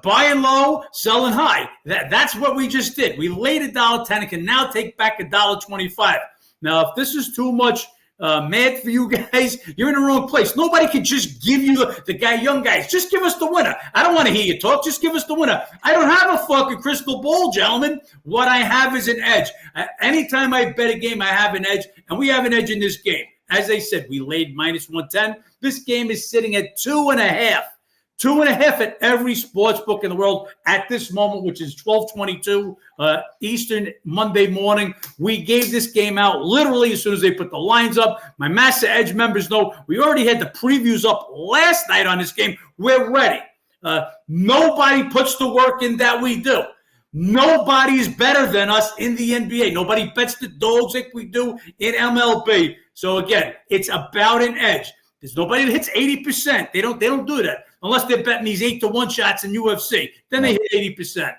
buying low, selling high. That's what we just did. We laid $1.10 and can now take back $1.25. Now, if this is too much mad for you guys, you're in the wrong place. Nobody can just give you young guys. Just give us the winner. I don't want to hear you talk. Just give us the winner. I don't have a fucking crystal ball, gentlemen. What I have is an edge. Anytime I bet a game, I have an edge, and we have an edge in this game. As I said, we laid -110. This game is sitting at 2.5. 2.5 at every sports book in the world at this moment, which is 12:22 Eastern Monday morning. We gave this game out literally as soon as they put the lines up. My Massa Edge members know we already had the previews up last night on this game. We're ready. Nobody puts the work in that we do. Nobody's better than us in the NBA. Nobody bets the dogs like we do in MLB. So again, it's about an edge. There's nobody that hits 80%. They don't do that unless they're betting these 8-1 shots in UFC. Then they hit 80%.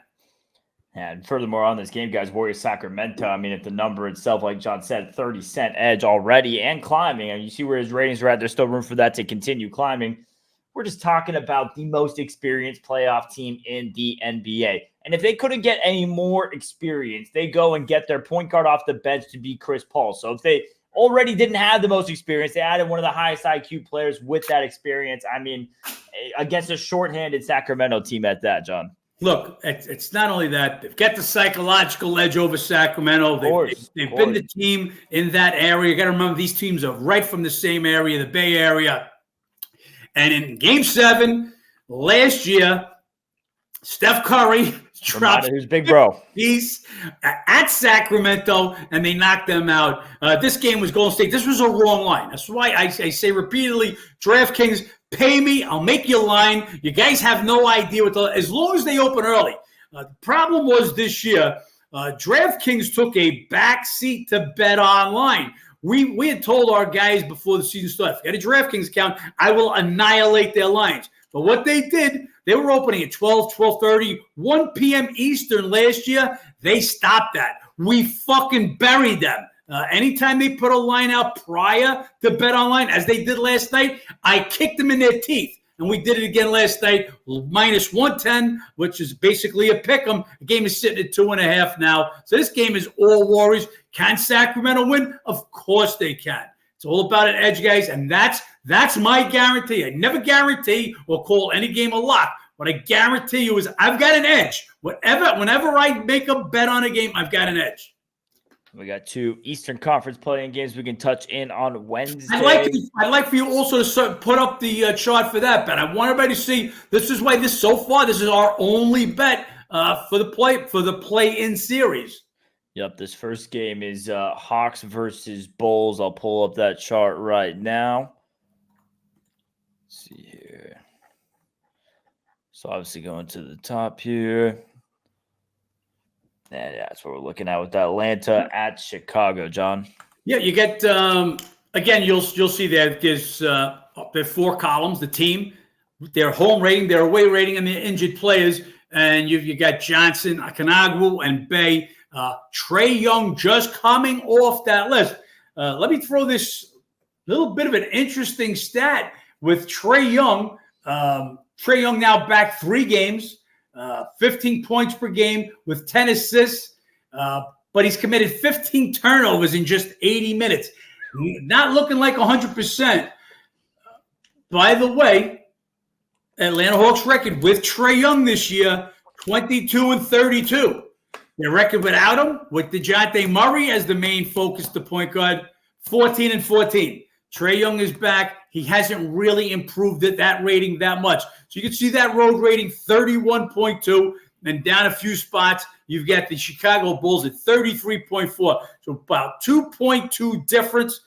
And furthermore, on this game, guys, Warriors Sacramento, I mean, if the number itself, like John said, 30-cent edge already and climbing, and you see where his ratings are at, there's still room for that to continue climbing. We're just talking about the most experienced playoff team in the NBA. And if they couldn't get any more experience, they go and get their point guard off the bench to be Chris Paul. So if they already didn't have the most experience, they added one of the highest IQ players with that experience. I mean, against a shorthanded Sacramento team at that, John. Look, it's not only that. They've got the psychological edge over Sacramento. They've been the team in that area. You got to remember, these teams are right from the same area, the Bay Area. And in Game 7 last year, Steph Curry dropped who's big bro piece at Sacramento, and they knocked them out. This game was Golden State. This was a wrong line. That's why I say repeatedly, DraftKings, pay me. I'll make you a line. You guys have no idea as long as they open early. The problem was this year, DraftKings took a back seat to Bet Online. We had told our guys before the season started, if you got a DraftKings account, I will annihilate their lines. But what they did, they were opening at 12, 12:30, 1 p.m. Eastern last year. They stopped that. We fucking buried them. Anytime they put a line out prior to Bet Online, as they did last night, I kicked them in their teeth. And we did it again last night, -110, which is basically a pick 'em. The game is sitting at 2.5 now. So this game is all Warriors. Can Sacramento win? Of course they can. It's all about an edge, guys, and that's my guarantee. I never guarantee or call any game a lock. What I guarantee you is I've got an edge. Whenever I make a bet on a game, I've got an edge. We got 2 Eastern Conference play-in games we can touch in on Wednesday. I'd like for you also to put up the chart for that bet. I want everybody to see this is why this is our only bet for the play-in series. Yep, this first game is Hawks versus Bulls. I'll pull up that chart right now. Let's see here. So obviously going to the top here. And that's what we're looking at with Atlanta at Chicago, John. Yeah, you get again. You'll see that there's there are 4 columns. The team, their home rating, their away rating, and their injured players. And you got Johnson, Akanagwu, and Bay. Trae Young just coming off that list. Let me throw this little bit of an interesting stat with Trae Young. Trae Young now back 3 games, 15 points per game with 10 assists, but he's committed 15 turnovers in just 80 minutes. Not looking like 100%. By the way, Atlanta Hawks record with Trae Young this year, 22-32. Their record without him, with DeJounte Murray as the main focus, the point guard, 14-14. Trae Young is back. He hasn't really improved that rating that much. So you can see that road rating, 31.2, and down a few spots, you've got the Chicago Bulls at 33.4. So about 2.2 difference.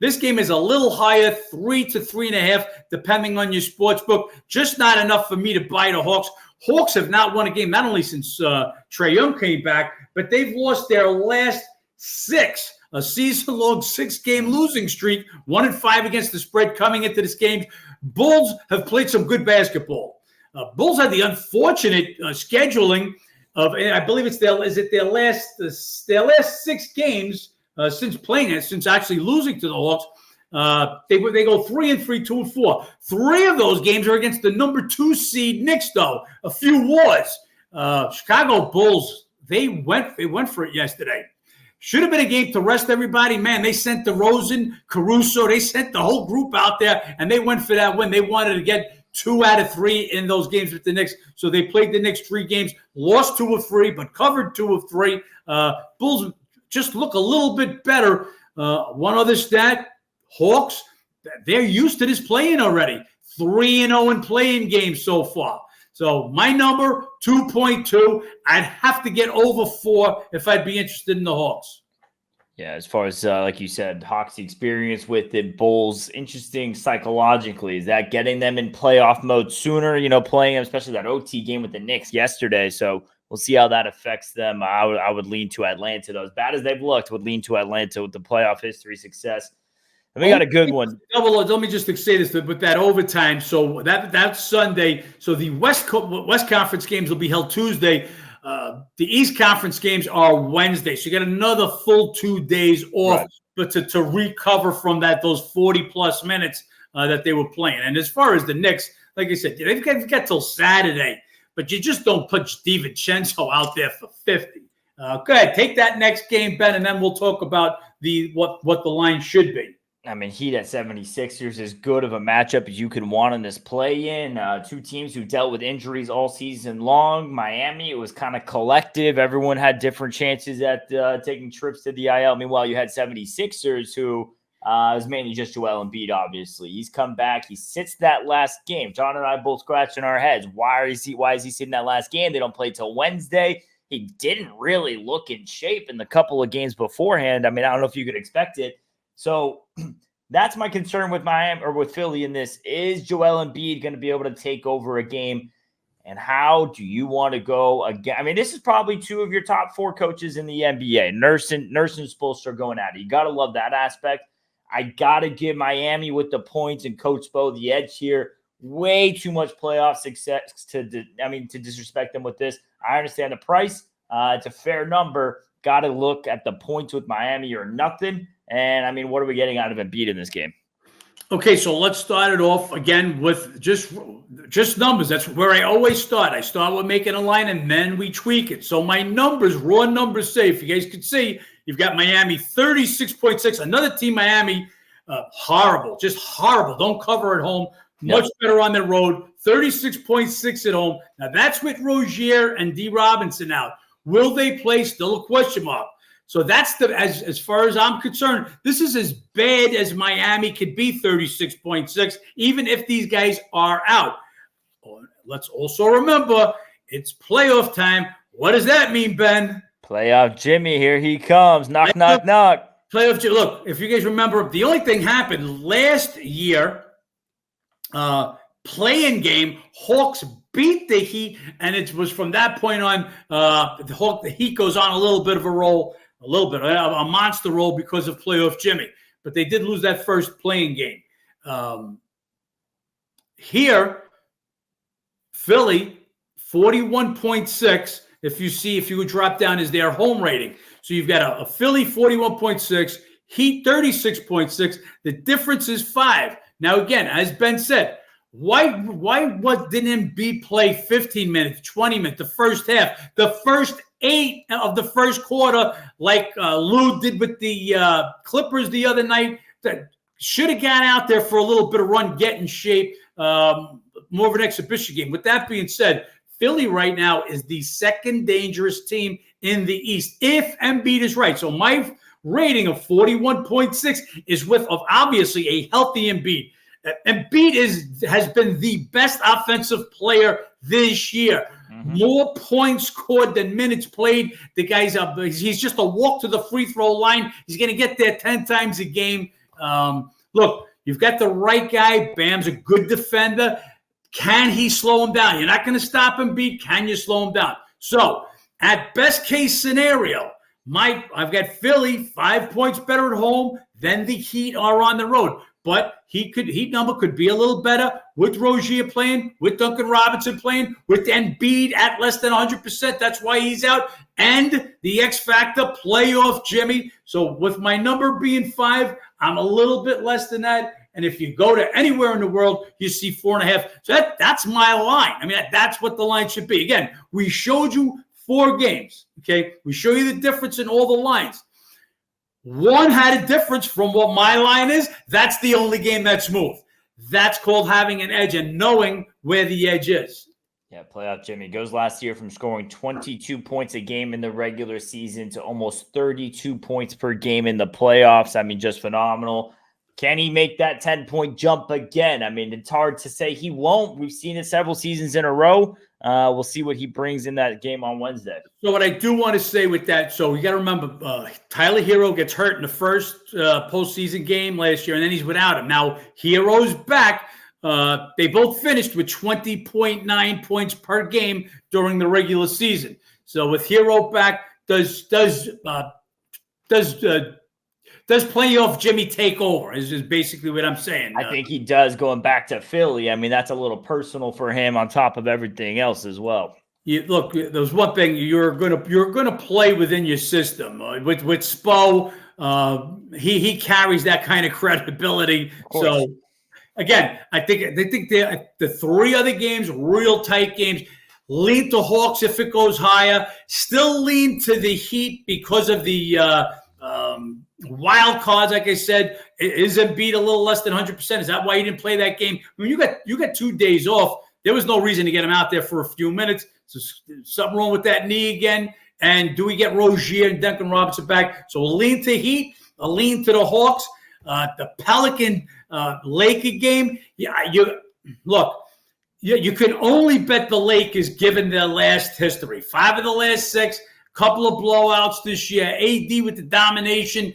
This game is a little higher, 3 to 3.5, depending on your sports book. Just not enough for me to buy the Hawks. Hawks have not won a game, not only since Trae Young came back, but they've lost their last 6. A season-long 6-game losing streak, 1-5 against the spread coming into this game. Bulls have played some good basketball. Bulls had the unfortunate scheduling of, I believe it's their last 6 games since playing it, since actually losing to the Hawks. They go 3-3, 2-4. 3 of those games are against the number 2 seed Knicks, though. A few wars. Chicago Bulls, they went for it yesterday. Should have been a game to rest everybody. Man, they sent DeRozan, Caruso. They sent the whole group out there, and they went for that win. They wanted to get 2 out of 3 in those games with the Knicks. So they played the Knicks 3 games, lost 2 of 3, but covered 2 of 3. Bulls just look a little bit better. One other stat, Hawks, they're used to this play-in already. 3-0 in play-in games so far. So my number, 2.2. I'd have to get over 4 if I'd be interested in the Hawks. Yeah, as far as, like you said, Hawks' experience with the Bulls, interesting psychologically. Is that getting them in playoff mode sooner, playing them, especially that OT game with the Knicks yesterday. So we'll see how that affects them. I would lean to Atlanta, though. As bad as they've looked, would lean to Atlanta with the playoff history success. And we got a good one. Let me just say this with that overtime. So that's Sunday. So the West Conference games will be held Tuesday. The East Conference games are Wednesday. So you get another full 2 days off, right, but to recover from those 40-plus minutes that they were playing. And as far as the Knicks, like I said, they've got till Saturday, but you just don't put DiVincenzo out there for 50. Go ahead, take that next game, Ben, and then we'll talk about what the line should be. I mean, Heat at 76ers is good of a matchup as you can want in this play-in. 2 teams who dealt with injuries all season long. Miami, it was kind of collective. Everyone had different chances at taking trips to the IL. Meanwhile, you had 76ers who is mainly just Joel Embiid, obviously. He's come back. He sits that last game. John and I both scratching our heads. Why is he sitting that last game? They don't play till Wednesday. He didn't really look in shape in the couple of games beforehand. I mean, I don't know if you could expect it. So that's my concern with Miami or with Philly in this. Is Joel Embiid going to be able to take over a game? And how do you want to go again? I mean, this is probably 2 of your top 4 coaches in the NBA. Nurse and Spoelstra going at it. You got to love that aspect. I got to give Miami with the points and Coach Spo the edge here. Way too much playoff success to disrespect them with this. I understand the price. It's a fair number. Got to look at the points with Miami or nothing. And, I mean, what are we getting out of Embiid in this game? Okay, so let's start it off again with just numbers. That's where I always start. I start with making a line, and then we tweak it. So my numbers, raw numbers say, if you guys could see, you've got Miami 36.6. Another team, Miami, horrible, just horrible. Don't cover at home. Much better on the road. 36.6 at home. Now, that's with Rozier and D. Robinson out. Will they play? Still a question mark. So that's as far as I'm concerned, this is as bad as Miami could be, 36.6, even if these guys are out. Let's also remember, It's playoff time. What does that mean, Ben? Playoff Jimmy, here he comes. Knock, knock, knock. Playoff Jimmy. Look, if you guys remember, the only thing happened last year, play-in game, Hawks beat the Heat, and it was from that point on, the Heat goes on a little bit of a roll, a monster roll because of playoff Jimmy. But they did lose that first play-in game. Here, Philly, 41.6. If you would drop down is their home rating. So you've got a Philly 41.6, Heat 36.6. The difference is 5. Now, again, as Ben said, why didn't Embiid play 15 minutes, 20 minutes, the first half, the first 8 of the first quarter, like Lou did with the Clippers the other night? That should have got out there for a little bit of run, get in shape, more of an exhibition game. With that being said, Philly right now is the second dangerous team in the East, if Embiid is right. So my rating of 41.6 is with obviously a healthy Embiid. Embiid has been the best offensive player this year. Mm-hmm. More points scored than minutes played. The guy's he's just a walk to the free throw line. He's going to get there 10 times a game. Look, you've got the right guy. Bam's a good defender. Can he slow him down? You're not going to stop Embiid. Can you slow him down? So, at best case scenario, I've got Philly 5 points better at home than the Heat are on the road. But Heat number could be a little better with Rozier playing, with Duncan Robinson playing, with Embiid at less than 100%. That's why he's out. And the X factor, playoff Jimmy. So with my number being 5, I'm a little bit less than that. And if you go to anywhere in the world, you see 4.5. So that's my line. I mean, that's what the line should be. Again, we showed you 4 games. Okay, we show you the difference in all the lines. One had a difference from what my line is. That's the only game that's moved. That's called having an edge and knowing where the edge is. Yeah, playoff Jimmy goes last year from scoring 22 points a game in the regular season to almost 32 points per game in the playoffs. I mean, just phenomenal. Can he make that 10-point jump again? I mean, it's hard to say he won't. We've seen it several seasons in a row. We'll see what he brings in that game on Wednesday. So what I do want to say with that, so you got to remember, Tyler Hero gets hurt in the first postseason game last year, and then he's without him. Now, Hero's back. They both finished with 20.9 points per game during the regular season. So with Hero back, does playoff Jimmy take over is basically what I'm saying. I think he does going back to Philly. I mean, that's a little personal for him on top of everything else as well. Look, there's one thing you're gonna play within your system. With Spo, he carries that kind of credibility. So again, I think the 3 other games, real tight games. Lean to Hawks if it goes higher. Still lean to the Heat because of the wild cards, like I said. Is Embiid a little less than 100%? Is that why he didn't play that game? I mean, you got 2 days off. There was no reason to get him out there for a few minutes. So something wrong with that knee again. And do we get Rozier and Duncan Robinson back? So we'll lean to Heat, a lean to the Hawks. The Pelican Laker game. Yeah, you can only bet the Lakers given their last history. 5 of the last 6. Couple of blowouts this year. AD with the domination.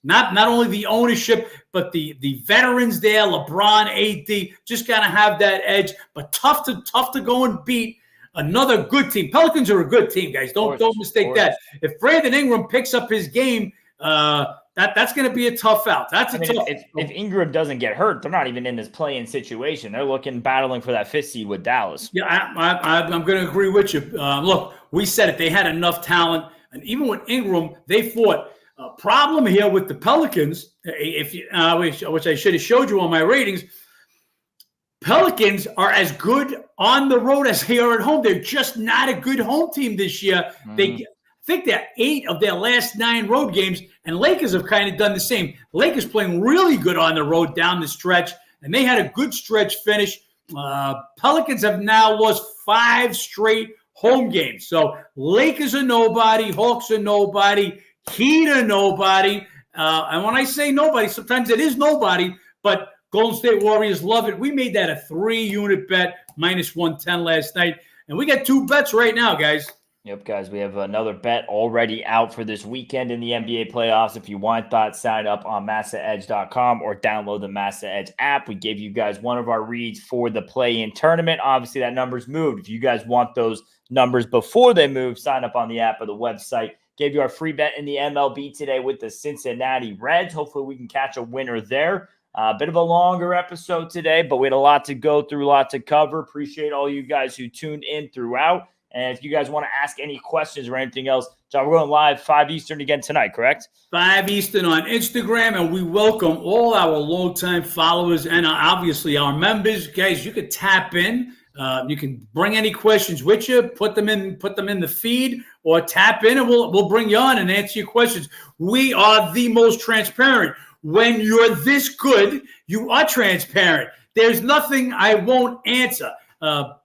Not only the ownership, but the veterans there. LeBron, AD, just gotta have that edge. But tough to go and beat another good team. Pelicans are a good team, guys. Don't mistake that. If Brandon Ingram picks up his game, that's going to be a tough out. If Ingram doesn't get hurt, they're not even in this play-in situation. They're battling for that 5th seed with Dallas. Yeah, I'm going to agree with you. Look, we said it. They had enough talent, and even with Ingram, they fought. Problem here with the Pelicans, which I should have showed you on my ratings. Pelicans are as good on the road as they are at home. They're just not a good home team this year. Mm-hmm. I think they're 8 of their last 9 road games, and Lakers have kind of done the same. Lakers playing really good on the road down the stretch, and they had a good stretch finish. Pelicans have now lost 5 straight home games. So Lakers are nobody, Hawks are nobody, Heat are nobody. And when I say nobody, sometimes it is nobody, but Golden State Warriors love it. We made that a 3-unit bet. minus 110 last night. And we got 2 bets right now, guys. Yep, guys, we have another bet already out for this weekend in the NBA playoffs. If you want that, sign up on MassaEdge.com or download the Massa Edge app. We gave you guys one of our reads for the play-in tournament. Obviously, that number's moved. If you guys want those numbers before they move, sign up on the app or the website. Gave you our free bet in the MLB today with the Cincinnati Reds. Hopefully, we can catch a winner there. A bit of a longer episode today, but we had a lot to go through, a lot to cover. Appreciate all you guys who tuned in throughout. And if you guys want to ask any questions or anything else, John, we're going live 5 Eastern again tonight, correct? 5 Eastern on Instagram, and we welcome all our longtime followers and obviously our members. Guys, you could tap in. You can bring any questions with you, put them in the feed, or tap in, and we'll bring you on and answer your questions. We are the most transparent. When you're this good, you are transparent. There's nothing I won't answer.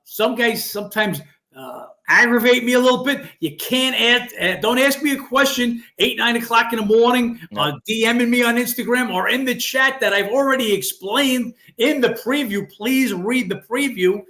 Some guys sometimes aggravate me a little bit. You can't don't ask me a question 8, 9 o'clock in the morning, DMing me on Instagram or in the chat that I've already explained in the preview. Please read the preview.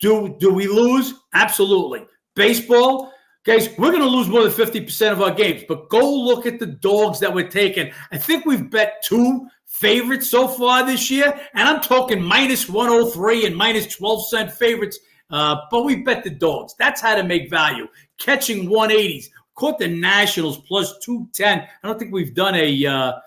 Do we lose? Absolutely. Baseball, guys, we're going to lose more than 50% of our games, but go look at the dogs that we're taking. I think we've bet 2 favorites so far this year, and I'm talking minus 103 and minus 12-cent favorites. But we bet the dogs. That's how to make value. Catching 180s. Caught the Nationals plus 210. I don't think we've done a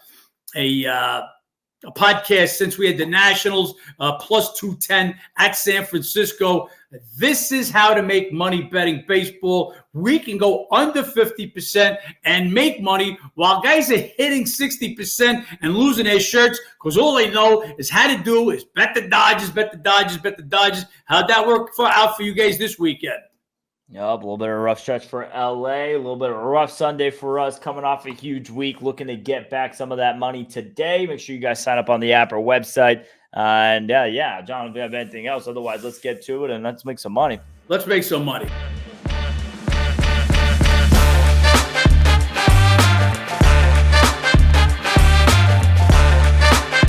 podcast since we had the Nationals plus 210 at San Francisco. This is how to make money betting baseball. We can go under 50% and make money while guys are hitting 60% and losing their shirts because all they know is how to do is bet the Dodgers, bet the Dodgers, bet the Dodgers. How'd that work out for you guys this weekend? Yep, a little bit of a rough stretch for LA, a little bit of a rough Sunday for us, coming off a huge week, looking to get back some of that money today. Make sure you guys sign up on the app or website. And John, if you have anything else, otherwise let's get to it and let's make some money. Let's make some money.